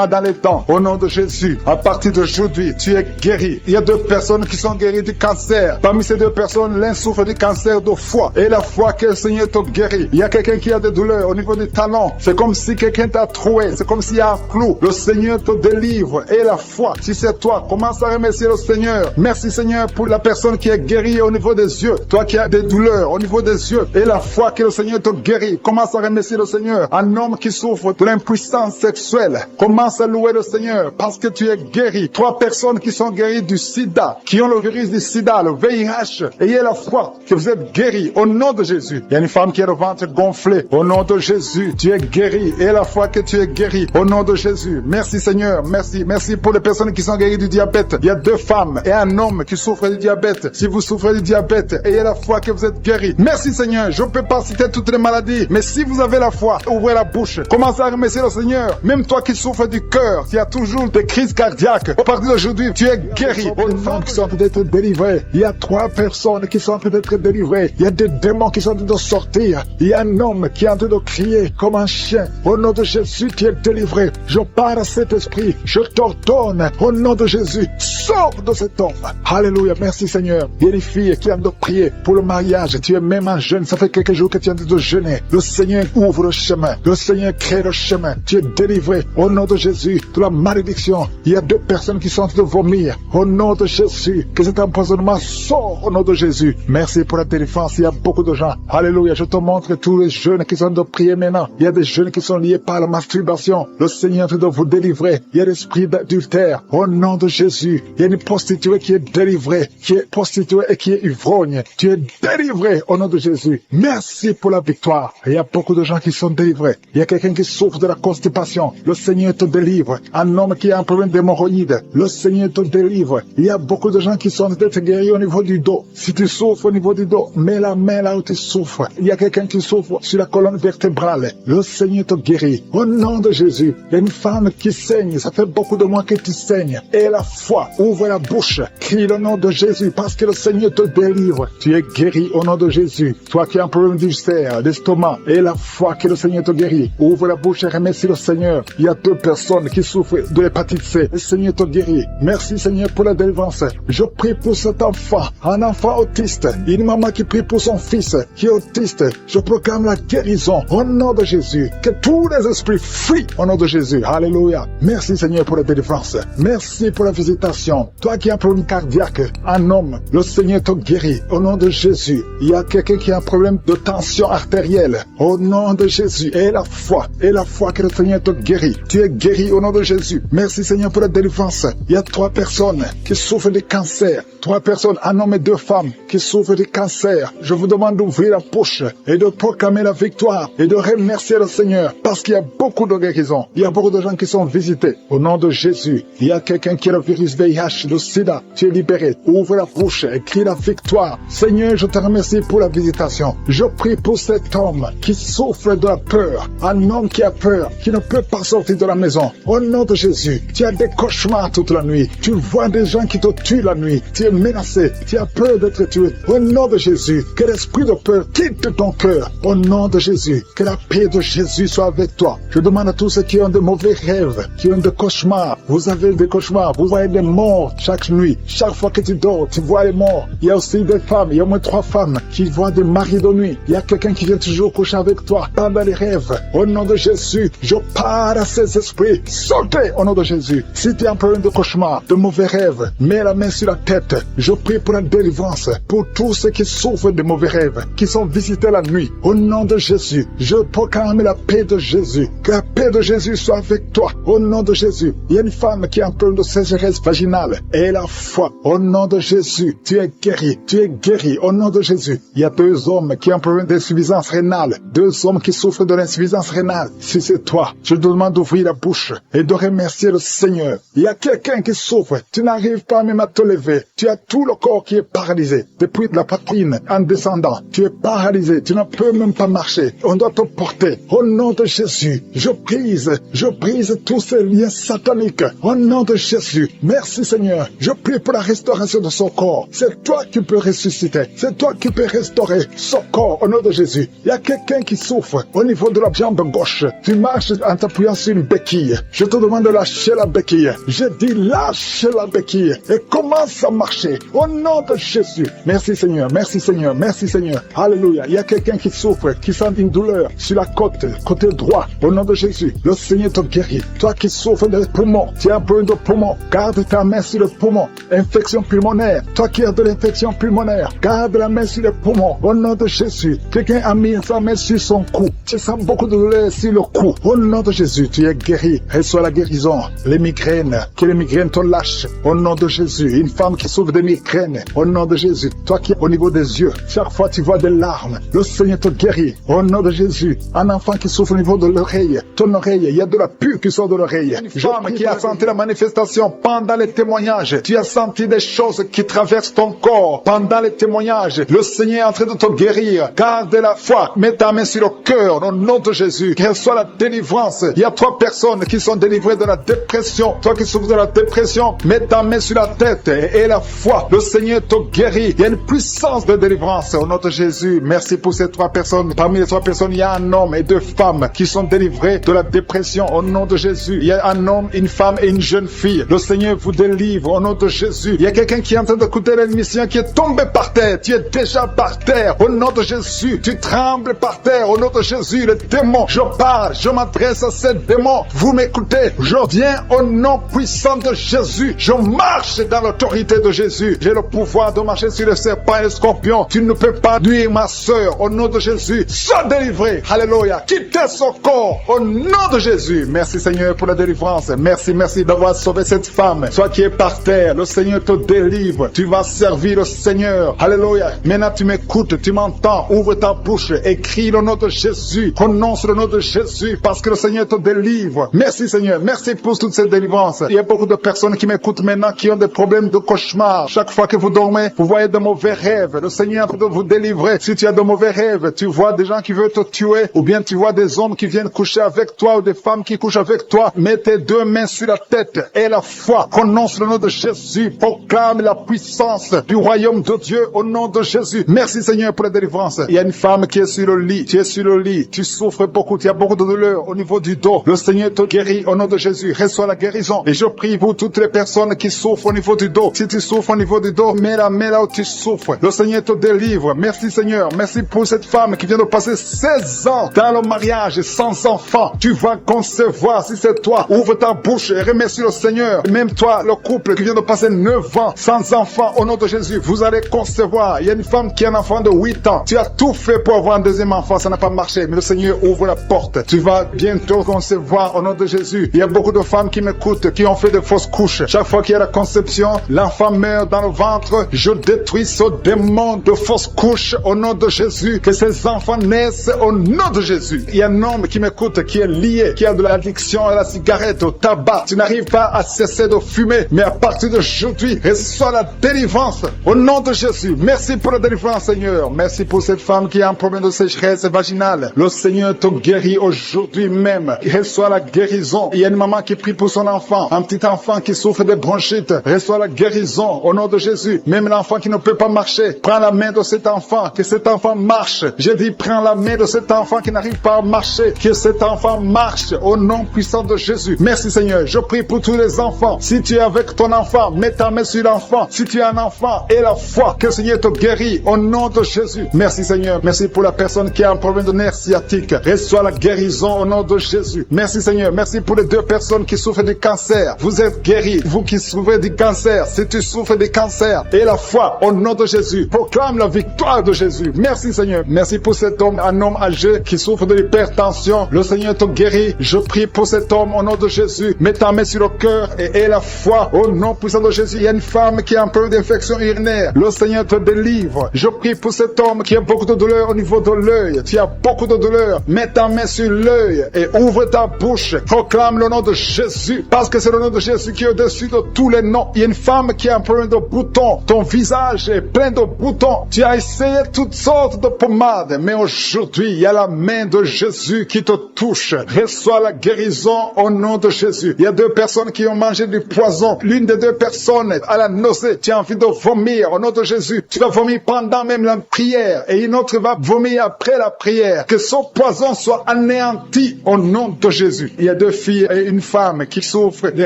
dans les dents. Au nom de Jésus, à partir d'aujourd'hui, tu es guéri. Il y a 2 personnes qui sont guéries du cancer. Parmi ces 2 personnes, l'un souffre du cancer de foie et la foi que le Seigneur te guérit. Il y a quelqu'un qui a des douleurs au niveau du talon. C'est comme si quelqu'un t'a troué. C'est comme s'il y a un clou. Le Seigneur te délivre et la foi. Si c'est toi, commence à remercier le Seigneur. Merci Seigneur pour la personne qui est guérie au niveau des yeux. Toi qui as des douleurs au niveau des yeux et la foi que le Seigneur te guérit. Commence à remercier le Seigneur. Un homme qui souffre de l'impuissance sexuelle. Commence à louer le Seigneur parce que tu es guéri. 3 personnes qui sont guéries du sida, qui ont le virus du sida, le VIH. Ayez la foi que vous êtes guéris au nom de Jésus. Il y a une femme qui a le ventre gonflé. Au nom de Jésus, tu es guéri. Et la foi que tu es guéri au nom de Jésus. Merci Seigneur. Merci. Merci pour les personnes qui sont guéries du diabète. Il y a 2 femmes et un homme qui souffrent du diabète. Si vous souffrez du diabète, ayez la foi que vous êtes guéri. Merci Seigneur. Je ne peux pas citer toutes les maladies, mais si vous avez la foi, ouvrez la bouche. Commencez à remercier le Seigneur. Même toi qui souffres du cœur, qui as toujours des crises cardiaques, à partir d'aujourd'hui, tu es guéri. Il y a des femmes qui sont en train d'être délivrées. Il y a 3 personnes qui sont en train d'être délivrées. Il y a des démons qui sont en train de sortir. Il y a un homme qui est en train de crier comme un chien. Au nom de Jésus, tu es délivré. Je parle à cet esprit. Je t'ordonne, au nom de Jésus, sors de cet homme. Alléluia. Merci Seigneur. Il y a des filles qui ont de prier pour le mariage. Tu es même un jeune. Ça fait quelques jours que tu es en train de jeûner. Le Seigneur ouvre le chemin. Le Seigneur crée le chemin. Tu es délivré au nom de Jésus de la malédiction. Il y a 2 personnes qui sont en train de vomir. Au nom de Jésus, que cet empoisonnement sort au nom de Jésus. Merci pour la délivrance. Il y a beaucoup de gens. Alléluia. Je te montre tous les jeunes qui sont en train de prier maintenant. Il y a des jeunes qui sont liés par la masturbation. Le Seigneur est en train de vous délivrer. Il y a l'esprit d'adultère. Au nom de Jésus. Il y a une prostituée qui est délivrée, qui est prostituée et qui est ivrogne. Tu es délivré au nom de Jésus. Merci pour la victoire. Il y a beaucoup de gens qui sont délivrés. Il y a quelqu'un qui souffre de la constipation. Le Seigneur te délivre. Un homme qui a un problème d'hémorroïdes. Le Seigneur te délivre. Il y a beaucoup de gens qui sont d'être guéris au niveau du dos. Si tu souffres au niveau du dos, mets la main là où tu souffres. Il y a quelqu'un qui souffre sur la colonne vertébrale. Le Seigneur te guérit. Au nom de Jésus. Il y a une femme qui saigne. Ça fait beaucoup de mois que tu saignes. Et la foi. Ouvre la bouche. Crie le nom de Jésus parce que le Seigneur te délivre. Tu es guéri au nom de Jésus. Toi qui as un problème d'ulcère, d'estomac. Et la foi que le Seigneur te guérit. Ouvre la bouche et remercie le Seigneur. Il y a 2 personnes qui souffrent de l'hépatite C. Le Seigneur te guérit. Merci Seigneur pour la délivrance. Je prie pour cet enfant. Un enfant autiste. Une maman qui prie pour son fils qui est autiste. Je proclame la guérison au nom de Jésus. Que tous les esprits fuient au nom de Jésus. Alléluia. Merci Seigneur pour la délivrance. Merci pour la visitation. Toi qui as un problème cardiaque, un homme, le Seigneur te guérit au nom de Jésus. Il y a quelqu'un qui a un problème de tension artérielle au nom de Jésus. Et la foi que le Seigneur te guérit. Tu es guéri au nom de Jésus. Merci Seigneur pour la délivrance. Il y a 3 personnes qui souffrent de cancer. 3 personnes, un homme et 2 femmes qui souffrent de cancer. Je vous demande d'ouvrir la bouche et de proclamer la victoire et de remercier le Seigneur parce qu'il y a beaucoup de guérisons. Il y a beaucoup de gens qui sont visités au nom de Jésus. Il y a quelqu'un qui a le virus VIH, le sida. Tu es libéré. Ouvre la bouche et crie la victoire. Seigneur, je te remercie pour la visitation. Je prie pour cet homme qui souffre de la peur. Un homme qui a peur, qui ne peut pas sortir de la maison. Au nom de Jésus, tu as des cauchemars toute la nuit. Tu vois des gens qui te tuent la nuit. Tu es menacé. Tu as peur d'être tué. Au nom de Jésus, que l'esprit de peur quitte ton cœur. Au nom de Jésus, que la paix de Jésus soit avec toi. Je demande à tous ceux qui ont de mauvais rêves, qui ont des cauchemars. Vous avez des cauchemars. Vous voyez des morts chaque nuit. Chaque fois que tu dors, tu vois les morts. Il y a aussi des femmes. Il y a au moins 3 femmes qui voient des maris de nuit. Il y a quelqu'un qui vient toujours coucher avec toi pendant les rêves. Au Au nom de Jésus, je parle à ces esprits. Sortez au nom de Jésus. Si tu es en problème de cauchemar, de mauvais rêves, mets la main sur la tête. Je prie pour la délivrance, pour tous ceux qui souffrent de mauvais rêves, qui sont visités la nuit. Au nom de Jésus, je proclame la paix de Jésus. Que la paix de Jésus soit avec toi. Au nom de Jésus, il y a une femme qui a un problème de sécheresse vaginale. Et la foi, au nom de Jésus, tu es guéri. Tu es guéri. Au nom de Jésus, il y a 2 hommes qui ont un problème d'insuffisance rénale. 2 hommes qui souffrent de l'insuffisance rénale. Si c'est toi, je te demande d'ouvrir la bouche et de remercier le Seigneur. Il y a quelqu'un qui souffre. Tu n'arrives pas même à te lever. Tu as tout le corps qui est paralysé. Depuis la poitrine en descendant, tu es paralysé. Tu ne peux même pas marcher. On doit te porter. Au nom de Jésus, je brise tous ces liens sataniques. Au nom de Jésus, merci Seigneur. Je prie pour la restauration de son corps. C'est toi qui peux ressusciter. C'est toi qui peux restaurer son corps au nom de Jésus. Il y a quelqu'un qui souffre au niveau de la jambe gauche. Tu marches en t'appuyant sur une béquille. Je te demande de lâcher la béquille. Je dis lâche la béquille et commence à marcher au nom de Jésus. Merci Seigneur, merci Seigneur, merci Seigneur. Alléluia. Il y a quelqu'un qui souffre, qui sent une douleur sur la côté droit. Au nom de Jésus, le Seigneur te guérit. Toi qui souffres des poumons, tu as un problème de poumon, garde ta main sur le poumon. Infection pulmonaire, toi qui as de l'infection pulmonaire, garde la main sur le poumon. Au nom de Jésus, quelqu'un a mis sa main sur son cou. Tu sens beaucoup de douleur sur le cou. Au nom de Jésus, tu es guéri. Reçois la guérison. Les migraines, que les migraines te lâchent. Au nom de Jésus, une femme qui souffre de migraines. Au nom de Jésus, toi qui es au niveau des yeux, chaque fois tu vois des larmes. Le Seigneur te guérit. Au nom de Jésus, un enfant qui souffre au niveau de l'oreille, ton oreille, il y a de la pure qui sort de l'oreille. Une femme qui a senti la manifestation pendant les témoignages. Tu as senti des choses qui traversent ton corps pendant les témoignages. Le Seigneur est en train de te guérir. Garde la foi. Mets ta main sur le cœur au nom de Jésus. Qu'elle soit la délivrance. Il y a 3 personnes qui sont délivrées de la dépression. Toi qui souffres de la dépression, mets ta main sur la tête et la foi. Le Seigneur te guérit. Il y a une puissance de délivrance au nom de Jésus. Merci pour ces 3 personnes. Parmi les 3 personnes, il y a un homme et 2 femmes qui sont délivrés de la dépression au nom de Jésus. Il y a un homme, une femme et une jeune fille. Le Seigneur vous délivre au nom de Jésus. Il y a quelqu'un qui est en train d'écouter l'émission qui est tombé par terre. Tu es déjà par terre au nom de Jésus. Tu trembles par terre au nom de Jésus. Les démons, je parle, je m'adresse à ces démons. Vous m'écoutez, je viens au nom puissant de Jésus. Je marche dans l'autorité de Jésus. J'ai le pouvoir de marcher sur les serpents et les scorpions. Tu ne peux pas nuire ma soeur au nom de Jésus. Sois délivré. Alléluia. Quittez son corps au nom de Jésus. Merci Seigneur pour la délivrance. Merci d'avoir sauvé cette femme. Toi qui es par terre, le Seigneur te délivre. Tu vas servir le Seigneur. Alléluia. Maintenant tu m'écoutes, tu m'entends. Ouvre ta bouche et crie le nom de Jésus. Prononce le nom de Jésus parce que le Seigneur te délivre. Merci Seigneur. Merci pour toute cette délivrance. Il y a beaucoup de personnes qui m'écoutent maintenant qui ont des problèmes de cauchemar. Chaque fois que vous dormez, vous voyez de mauvais rêves. Le Seigneur est en train de vous délivrer. Si tu as de mauvais rêves, tu vois des gens qui veulent te tuer ou bien tu vois des hommes qui viennent coucher avec toi ou des femmes qui couchent avec toi. Mets tes 2 mains sur la tête et la foi. Prononce le nom de Jésus. Proclame la puissance du royaume de Dieu au nom de Jésus. Merci Seigneur pour la délivrance. Il y a une femme qui est sur le lit. Tu es sur le lit. Tu souffres beaucoup. Tu as beaucoup de douleur au niveau du dos. Le Seigneur te guérit au nom de Jésus. Reçois la guérison. Et je prie pour toutes les personnes qui souffrent au niveau du dos. Si tu souffres au niveau du dos, mets la main là où tu souffres. Le Seigneur te délivre. Merci Seigneur. Merci pour cette femme qui vient de passer 16 ans dans le mariage sans enfant. Tu vas concevoir si c'est toi. Ouvre ta bouche et remercie le Seigneur. Même toi, le couple qui vient de passer 9 ans sans enfant, au nom de Jésus, vous allez concevoir. Il y a une femme qui a un enfant de 8 ans. Tu as tout fait pour avoir un deuxième enfant, ça n'a pas marché. Mais le Seigneur ouvre la porte. Tu vas bientôt concevoir au nom de Jésus. Il y a beaucoup de femmes qui m'écoutent, qui ont fait de fausses couches. Chaque fois qu'il y a la conception, l'enfant meurt dans le ventre. Je détruis ce démon de fausses couches au nom de Jésus. Que ces enfants naissent au nom de Jésus. Il y a un homme qui m'écoute, qui est lié, qui a de l'addiction à la cigarette, au tabac. Tu n'arrives pas à cesser de fumer, mais à partir d'aujourd'hui, reçois la délivrance au nom de Jésus. Merci pour la délivrance, Seigneur. Merci pour cette femme qui a un problème de sécheresse vaginale. Le Seigneur te guérit aujourd'hui même. Reçois la guérison. Il y a une maman qui prie pour son enfant, un petit enfant qui souffre de bronchite. Reçois la guérison au nom de Jésus. Même l'enfant qui ne peut pas marcher, prends la main de cet enfant, que cet enfant marche. Je dis, prends la main de cet enfant qui n'arrive pas à marcher, que cet enfant marche au nom puissant de Jésus. Merci Seigneur. Je prie pour tous les enfants. Si tu es avec ton enfant, mets ta main sur l'enfant. Si tu es un enfant, et la foi, que le Seigneur te guérit au nom de Jésus. Merci Seigneur. Merci pour la personne qui a un problème de nerf sciatique. Reçois la guérison au nom de Jésus. Merci Seigneur. Merci pour les 2 personnes qui souffrent du cancer. Vous êtes guéris. Vous qui souffrez du cancer, si tu souffres du cancer, et la foi au nom de Jésus, proclame la victoire de Jésus. Merci Seigneur. Merci pour cet homme, un homme âgé qui souffre de l'hypertension. Le Seigneur te guérit. Je prie pour cet homme au nom de Jésus. Mets ta main sur le cœur et aie la foi au nom puissant de Jésus. Il y a une femme qui a un peu d'infection urinaire. Le Seigneur te délivre. Je prie pour cet homme qui a beaucoup de douleur au niveau de l'œil. Tu as beaucoup de douleur. Mets ta main sur l'œil et ouvre ta bouche. Proclame le nom de Jésus, parce que c'est le nom de Jésus qui est au-dessus de tous les noms. Il y a une femme qui a un problème de boutons. Ton visage est plein de boutons. Tu as essayé toutes sortes de pommades, mais aujourd'hui, il y a la main de Jésus qui te touche. Reçois la guérison au nom de Jésus. Il y a 2 personnes qui ont mangé du poison. L'une des 2 personnes a la nausée. Tu as envie de vomir au nom de Jésus. Tu vas vomir pendant même la prière et une autre va vomir après la prière. Que son poison soit anéanti au nom de Jésus. Il y a 2 filles et une femme qui souffrent des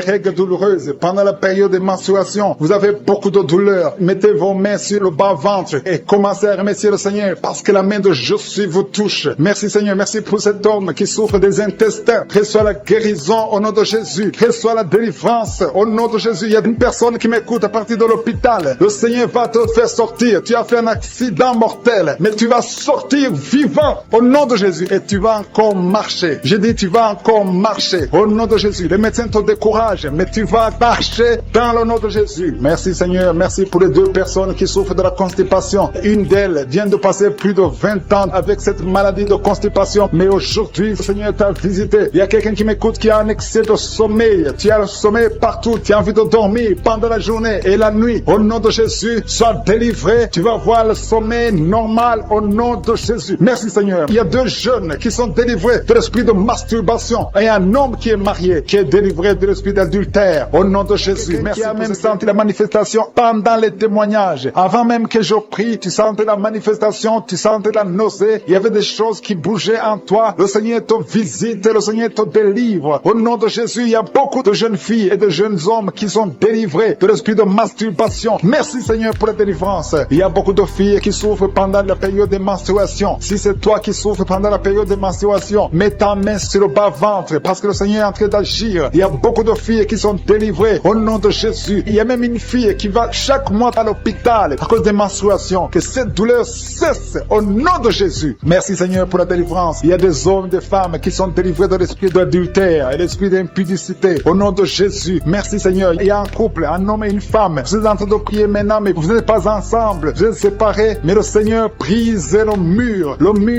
règles douloureuses pendant la période de menstruation. Vous avez beaucoup de douleur. Mettez vos mains sur le bas-ventre et commencez à remercier le Seigneur parce que la main de Jésus vous touche. Merci Seigneur. Merci pour cet homme qui souffre des intestins. Reçois la guérison au nom de Jésus. Reçois la délivrance au nom de Jésus. Il y a une personne qui m'écoute à partir de l'hôpital. Le Seigneur va te faire sortir. Tu as fait un accident mortel, mais tu vas sortir vivant au nom de Jésus et tu vas encore marcher. J'ai dit tu vas encore marcher au nom de Jésus. Les médecins te découragent, mais tu vas marcher dans le nom de Jésus. Merci Seigneur. Merci pour les 2 personnes qui souffrent de la constipation. Une d'elles vient de passer plus de 20 ans avec cette maladie de constipation, mais aujourd'hui le Seigneur t'a visité. Il y a quelqu'un qui m'écoute qui a un excès de sommeil. Tu as le sommeil partout. Tu as envie de dormir pendant la journée et la nuit. Au nom de Jésus, sois délivré. Tu vas voir le sommeil normal au nom de Jésus. Merci Seigneur. Il y a 2 jeunes qui sont délivrés de l'esprit de masturbation et un homme qui est marié qui est délivré de l'esprit d'adultère au nom de Jésus. Merci. Qui a même senti la manifestation pendant les témoignages. Avant même que je prie, tu sentais la manifestation, tu sentais la nausée. Il y avait des choses qui bougeaient en toi. Le Seigneur te visite, le Seigneur te délivre. Au nom de Jésus, il y a beaucoup de jeunes filles et de jeunes hommes qui sont délivrés de l'esprit de masturbation. Merci Seigneur pour la délivrance. Il y a beaucoup de filles qui souffrent pendant la période de menstruation. Si c'est toi qui souffres pendant la période de menstruation, mets ta main sur le bas-ventre parce que le Seigneur est en train d'agir. Il y a beaucoup de filles qui sont délivrées au nom de Jésus. Il y a même une fille qui va chaque mois à l'hôpital à cause des menstruations. Que cette douleur cesse au nom de Jésus. Merci Seigneur pour la délivrance. Il y a des hommes et des femmes qui sont délivrés de l'esprit d'adultère et l'esprit d'impudicité au nom de Jésus. Merci Seigneur. Il y a un couple, un homme et une femme. Vous êtes en train de prier maintenant, mais vous n'êtes pas ensemble. Vous êtes séparés, mais le Seigneur brise le mur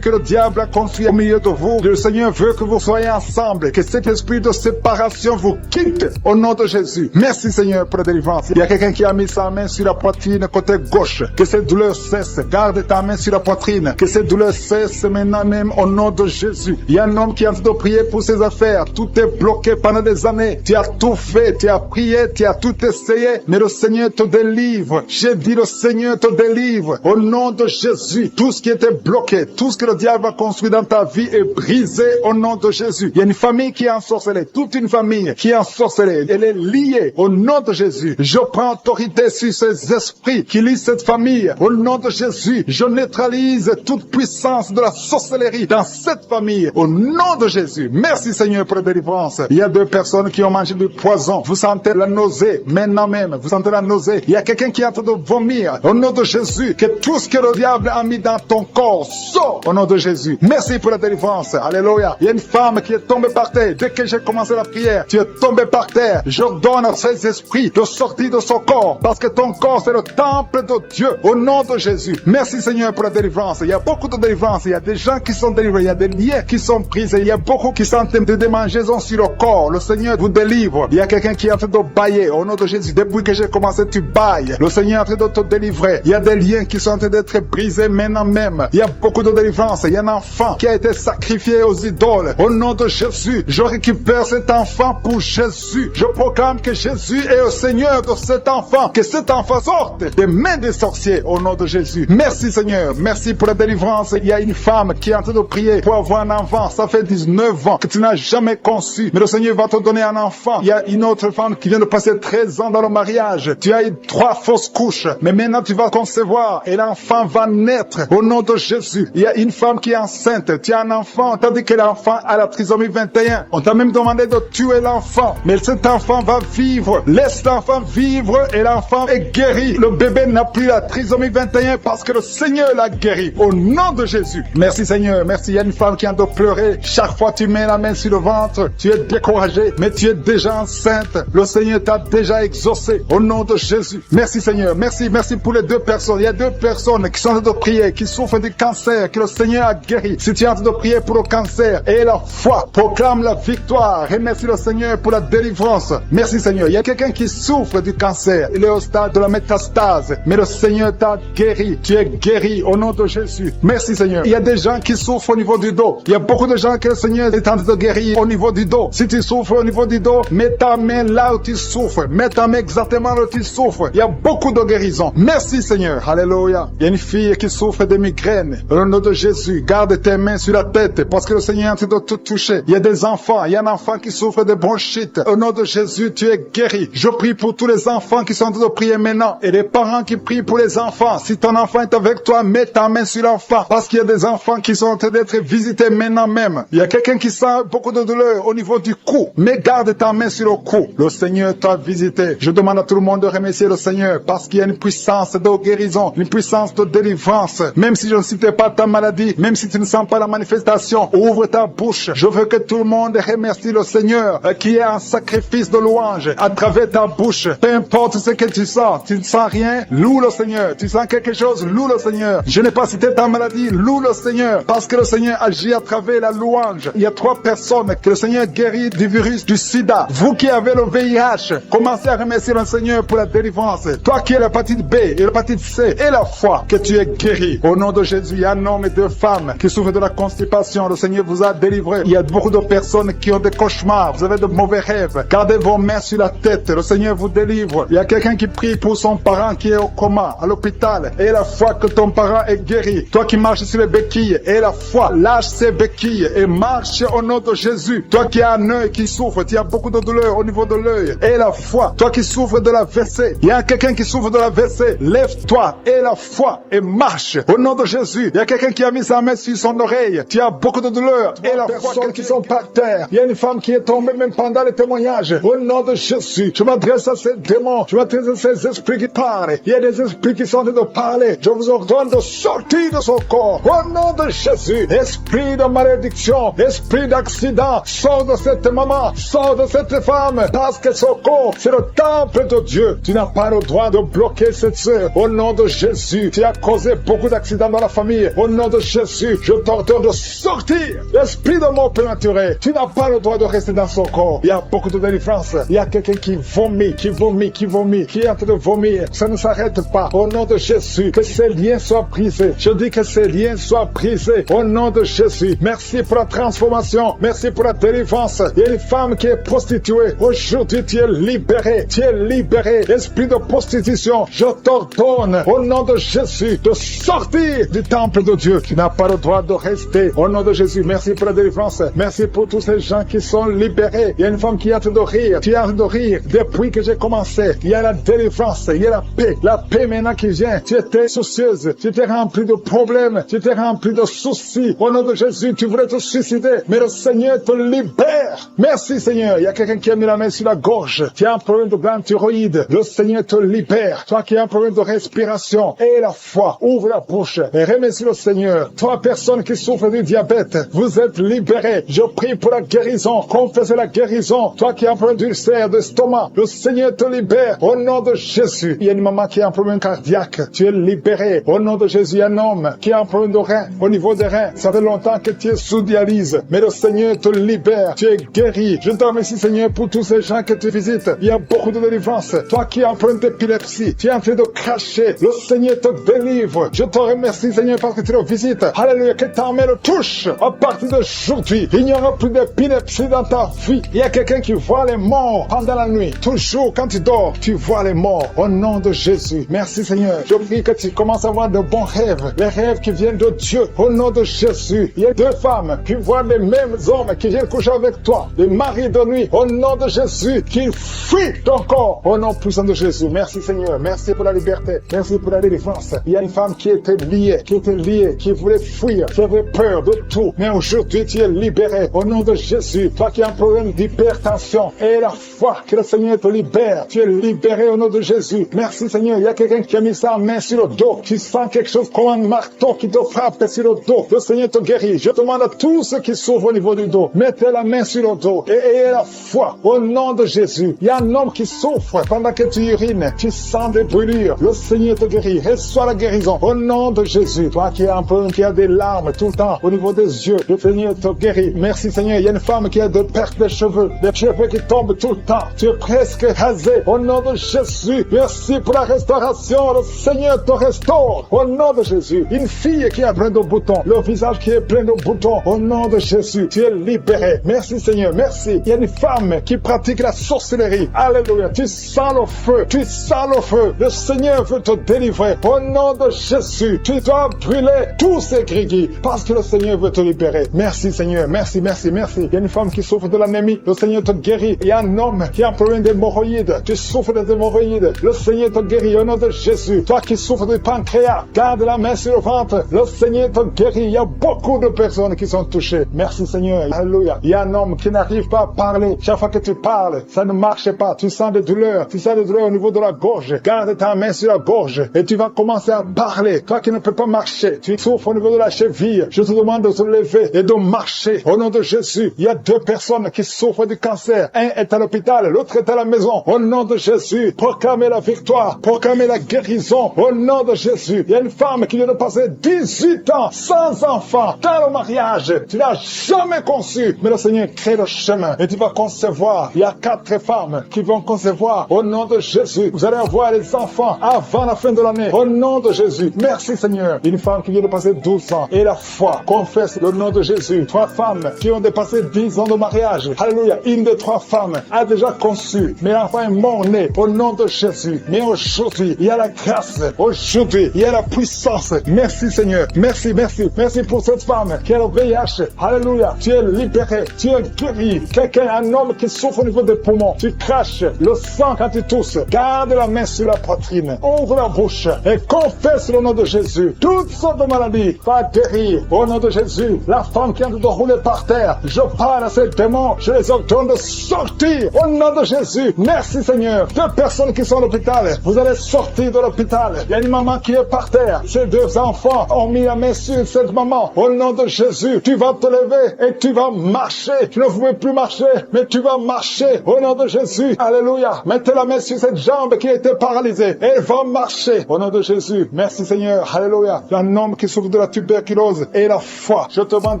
que le diable a construit au milieu de vous. Le Seigneur veut que vous soyez ensemble, que cet esprit de séparation vous quitte au nom de Jésus. Merci Seigneur pour la délivrance. Il y a quelqu'un qui a mis sa main sur la poitrine côté gauche. Que cette douleur cesse. Garde ta main sur la poitrine. Que cette douleur cesse maintenant même au nom de Jésus. Il y a un homme qui est en train de prier pour ses affaires. Tout est bloqué pendant des années. Tu as tout fait, tu as prié, tu as tout essayé, mais le Seigneur te délivre. J'ai dit le Seigneur te délivre. Au nom de Jésus, tout ce qui était bloqué, tout ce que le diable a construit dans ta vie est brisé au nom de Jésus. Il y a une famille qui est ensorcelée, toute une famille qui est ensorcelée. Elle est liée au nom de Jésus. Je prends autorité sur ces esprits qui lient cette famille. Au nom de Jésus, je neutralise toute puissance de la sorcellerie dans cette famille. Au nom de Jésus. Merci Seigneur pour la délivrance. Il y a 2 personnes qui ont mangé du poison. Vous sentez la nausée maintenant même. Vous sentez la nausée. Il y a quelqu'un qui est en train de vomir. Au nom de Jésus, que tout ce que le diable a mis dans ton corps sort au nom de Jésus. Merci pour la délivrance. Alléluia. Il y a une femme qui est tombée par terre. Dès que j'ai commencé la prière, tu es tombé par terre. J'ordonne à ces esprits de sortir de son corps parce que ton corps c'est le temple de Dieu. Au nom de Jésus. Merci Seigneur pour la délivrance. Il y a beaucoup de délivrance. Il y a des gens qui sont délivrés. Il y a des liens qui sont brisés. Il y a beaucoup qui sentent des démangeaisons sur le corps. Le Seigneur vous délivre. Il y a quelqu'un qui est en train de bailler. Au nom de Jésus. Depuis que j'ai commencé, tu bailles. Le Seigneur est en train de te délivrer. Il y a des liens qui sont en train d'être brisés maintenant même. Il y a beaucoup de délivrance. Il y a un enfant qui a été sacrifié aux idoles. Au nom de Jésus, je récupère cet enfant pour Jésus. Je proclame que Jésus est le Seigneur de cet enfant. Que cet enfant sorte des mains des sorciers au nom de Jésus. Merci Seigneur. Merci pour la délivrance. Il y a une femme qui est en train de prier pour avoir un enfant. Ça fait 19 ans que tu n'as jamais conçu. Mais le Seigneur va te donner un enfant. Il y a une autre femme qui vient de passer 13 ans dans le mariage. Tu as eu 3 fausses couches. Mais maintenant tu vas concevoir et l'enfant va naître au nom de Jésus. Il y a une femme qui est enceinte. Tu as un enfant, on t'a dit que l'enfant a la trisomie 21. On t'a même demandé de tuer l'enfant. Mais cet enfant va vivre. Laisse l'enfant vivre et l'enfant est guéri. Le bébé n'a plus la trisomie 21 parce que le Seigneur l'a guéri. Au nom de Jésus. Merci Seigneur. Merci. Il y a une femme qui a de pleurer. Chaque fois tu mets la main sur le ventre, tu es découragé, mais tu es déjà enceinte. Le Seigneur t'a déjà exaucé. Au nom de Jésus. Merci Seigneur. Merci pour les 2 personnes. Il y a 2 personnes qui sont en train de prier, qui souffrent du cancer, que le Seigneur a guéri. Si tu es en train de prier pour le cancer et la foi, proclame la victoire. Remercie le Seigneur pour la délivrance. Merci Seigneur. Il y a quelqu'un qui souffre du cancer. Il est au stade de la métastase. Mais le Seigneur t'a guéri. Tu es guéri au nom de Jésus. Merci Seigneur. Il y a des gens qui souffrent au niveau du dos. Il y a beaucoup de gens que le Seigneur est en train de guérir au niveau du dos. Si tu souffres au niveau du dos, mets ta main là où tu souffres. Mets ta main exactement là où tu souffres. Il y a beaucoup de guérisons. Merci Seigneur. Alléluia. Il y a une fille qui souffre de migraines. Au nom de Jésus, garde tes mains sur la tête parce que le Seigneur est en train de te toucher. Il y a des enfants. Il y a un enfant qui souffre de bronchite. Au nom de Jésus, tu es guéri. Je prie pour tous les enfants qui sont en train de prier maintenant et les parents qui prient pour les enfants. Si ton enfant est avec toi, mets ta main sur l'enfant parce qu'il y a des enfants qui sont en train d'être visités maintenant même. Il y a quelqu'un qui sent beaucoup de douleur au niveau du cou. Mais garde ta main sur le cou. Le Seigneur t'a visité. Je demande à tout le monde de remercier le Seigneur parce qu'il y a une puissance de guérison, une puissance de délivrance. Même si je ne citais pas ta maladie, même si tu ne sens pas la manifestation, ouvre ta bouche. Je veux que tout le monde remercie le Seigneur qui est un sacrifice de louange à travers ta bouche. Peu importe ce que tu ne sens rien, loue le Seigneur. Tu sens quelque chose, loue le Seigneur. Je n'ai pas cité ta maladie, loue le Seigneur parce que le Seigneur agit à travers la louange. Il y a 3 personnes que le Seigneur guérit du virus du sida. Vous qui avez le VIH, commencez à remercier le Seigneur pour la délivrance. Toi qui as l'hépatite B et l'hépatite C et la foi, que tu es guéri. Au nom de Jésus, il y a un homme et 2 femmes qui souffrent de la constipation. Le Seigneur vous a délivré. Il y a beaucoup de personnes qui ont des cauchemars. Vous avez de mauvais rêves. Gardez vos mains sur la tête. Le Seigneur vous délivre. Il y a quelqu'un qui prie pour son parent qui est au coma, à l'hôpital. Et la foi que ton parent est guéri. Toi qui marches sur les béquilles, et la foi, lâche ces béquilles et marche au nom de Jésus. Toi qui as un œil qui souffre, tu as beaucoup de douleur au niveau de l'œil. Et la foi, toi qui souffres de la WC, il y a quelqu'un qui souffre de la WC, lève-toi et la foi et marche au nom de Jésus. Il y a quelqu'un qui a mis sa main sur son oreille, tu as beaucoup de douleur et la foi qui sont par terre. Il y a une femme qui est tombée même pendant les témoignages. Au nom de Jésus, je m'adresse à ces démons, je m'adresse à ces esprits qui parlent. Il y a des esprits qui sont en train de parler. Je vous ordonne de sortir de son corps. Au nom de Jésus, esprit de malédiction, esprit d'accident, sors de cette maman, sors de cette femme, parce que son corps, c'est le temple de Dieu. Tu n'as pas le droit de bloquer cette sœur. Au nom de Jésus, tu as causé beaucoup d'accidents dans la famille. Au nom de Jésus, je t'ordonne de sortir. Esprit de mort prématuré, tu n'as pas le droit de rester dans son corps. Il y a beaucoup de délivrance. Il y a quelqu'un qui vomit, qui est en train de vomir. Ça ne s'arrête pas. Au nom de Jésus, que ces liens soient brisés. Je dis que ces liens soient brisés. Au nom de Jésus, merci pour la transformation. Merci pour la délivrance. Il y a une femme qui est prostituée. Aujourd'hui, tu es libéré. Tu es libéré. Esprit de prostitution, je t'ordonne, au nom de Jésus, de sortir du temple de Dieu. Tu n'as pas le droit de rester. Au nom de Jésus, merci pour la délivrance. Merci pour tous ces gens qui sont libérés. Il y a une femme qui est en train de rire. Tu es en train de rire. Depuis que j'ai commencé, il y a la délivrance. Il y a la paix. La paix maintenant qui vient. Tu étais soucieuse. Tu étais rempli de problèmes. Tu étais rempli de soucis. Au nom de Jésus, tu voulais te suicider. Mais le Seigneur te libère. Merci Seigneur. Il y a quelqu'un qui a mis la main sur la gorge. Tu as un problème de glande thyroïde. Le Seigneur te libère. Toi qui as un problème de respiration. Et la foi. Ouvre la bouche. Et remercie le Seigneur. Toi personne qui souffre du diabète. Vous êtes libérés. Je prie pour la guérison. Confessez la guérison. Toi qui as un problème d'ulcère, d'estomac. Le Seigneur te libère. Au nom de Jésus. Il y a une maman qui a un problème cardiaque. Tu es libéré. Au nom de Jésus. Il y a un homme qui a un problème de rein. Au niveau des reins. Ça fait longtemps que tu es sous dialyse. Mais le Seigneur te libère. Tu es guéri. Je te remercie Seigneur pour tous ces gens que tu visites. Il y a beaucoup de délivrance. Toi qui as un problème d'épilepsie. Tu es en train de cracher. Le Seigneur te délivre. Je te remercie Seigneur parce que tu le visites. Alléluia. Que ta main le touche. À partir d'aujourd'hui, il n'y aura plus d'épilepsie dans ta vie. Il y a quelqu'un qui voit les morts pendant la nuit. Toujours quand tu dors, tu vois les morts. Au nom de Jésus. Merci Seigneur. Je prie que tu commences à avoir de bons rêves. Les rêves qui viennent de Dieu. Au nom de Jésus. Il y a 2 femmes qui voient les mêmes hommes qui viennent coucher avec toi. Les maris de nuit. Au nom de Jésus. Qu'ils fuient ton corps. Au nom puissant de Jésus. Merci Seigneur. Merci pour la liberté. Merci pour la délivrance. Il y a une femme qui était liée, qui voulait fuir, qui avait peur. peur de tout. Mais aujourd'hui, tu es libéré. Au nom de Jésus, toi qui as un problème d'hypertension, et la foi que le Seigneur te libère. Tu es libéré au nom de Jésus. Merci Seigneur. Il y a quelqu'un qui a mis sa main sur le dos. Tu sens quelque chose comme un marteau qui te frappe sur le dos. Le Seigneur te guérit. Je demande à tous ceux qui souffrent au niveau du dos, mettez la main sur le dos et ayez la foi au nom de Jésus. Il y a un homme qui souffre pendant que tu urines. Tu sens des brûlures. Le Seigneur te guérit. Reçois la guérison au nom de Jésus. Toi qui as des larmes tout le temps au niveau des yeux, le Seigneur te guérit. Merci Seigneur. Il y a une femme qui a de perte de cheveux, des cheveux qui tombent tout le temps. Tu es presque rasé au nom de Jésus. Merci pour la restauration. Le Seigneur te restaure au nom de Jésus. Une fille qui a plein de boutons, le visage qui est plein de boutons, au nom de Jésus, tu es libéré. Merci Seigneur, merci. Il y a une femme qui pratique la sorcellerie. Alléluia. Tu sens le feu, tu sens le feu. Le Seigneur veut te délivrer. Au nom de Jésus, tu dois brûler tous ces grigis parce que le Seigneur veut te libérer. Merci Seigneur, merci, merci, merci. Il y a une femme qui souffre de l'anémie. Le Seigneur te guérit. Il y a un homme qui a un problème d'hémorroïdes. Tu souffres des hémorroïdes. Le Seigneur te guérit au nom de Jésus. Toi qui souffres du pancréas, garde la main sur le ventre. Le Seigneur te guérit. Il y a beaucoup de personnes qui sont touchées. Merci Seigneur. Alléluia. Il y a un homme qui n'arrive pas à parler. Chaque fois que tu parles, ça ne marche pas. Tu sens des douleurs. Tu sens des douleurs au niveau de la gorge. Garde ta main sur la gorge et tu vas commencer à parler. Toi qui ne peux pas marcher, tu souffres au niveau de la cheville. Je te demande de te lever et de marcher. Au nom de Jésus, il y a 2 personnes qui souffrent du cancer. Un est à l'hôpital, l'autre est à la maison. Au nom de Jésus, proclamez la victoire. Proclamez la guérison. Au nom de Jésus, il y a une femme qui vient de passer 18 ans sans enfant dans le mariage. Tu n'as jamais conçu, mais le Seigneur crée le chemin et tu vas concevoir. Il y a 4 femmes qui vont concevoir au nom de Jésus. Vous allez avoir les enfants avant la fin de l'année au nom de Jésus. Merci Seigneur. Une femme qui vient de passer 12 ans et la foi confesse le nom de Jésus. 3 femmes qui ont dépassé 10 ans de mariage. Alléluia. Une des 3 femmes a déjà conçu, mais l'enfant est mort-né au nom de Jésus. Mais aujourd'hui, il y a la grâce. Aujourd'hui, il y a la puissance. Merci Seigneur. Merci, merci. Merci pour cette femme qui a le VIH. Alléluia. Tu es libéré. Tu es guéri. Quelqu'un, un homme qui souffre au niveau des poumons. Tu craches le sang quand tu tousses. Garde la main sur la poitrine. Ouvre la bouche et confesse le nom de Jésus. Toutes sortes de maladies va guérir au nom de Jésus. La femme qui est en train de rouler par terre. Je parle à ces démons. Je les ordonne de sortir au nom de Jésus. Merci Seigneur. 2 personnes qui sont à l'hôpital. Vous allez sortir de l'hôpital. Il y a une maman qui est par terre. Ces 2 enfants ont mis la main sur cette maman. Au nom de Jésus, tu vas te lever et tu vas marcher. Tu ne pouvais plus marcher, mais tu vas marcher. Au nom de Jésus. Alléluia. Mettez la main sur cette jambe qui était paralysée. Elle va marcher. Au nom de Jésus. Merci Seigneur. Alléluia. Il y a un homme qui souffre de la tuberculose et la foi. Je te demande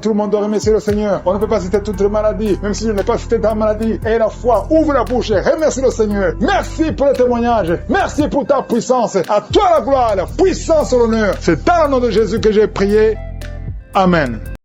tout le monde de remercier le Seigneur. On ne peut pas citer toutes les maladies, même si je n'ai pas cité ta maladie. Et la foi. Ouvre la bouche et remercie le Seigneur. Merci pour les témoignages. Merci pour ta puissance. À toi la gloire, la puissance et l'honneur. C'est dans le nom de Jésus que j'ai prié. Amen.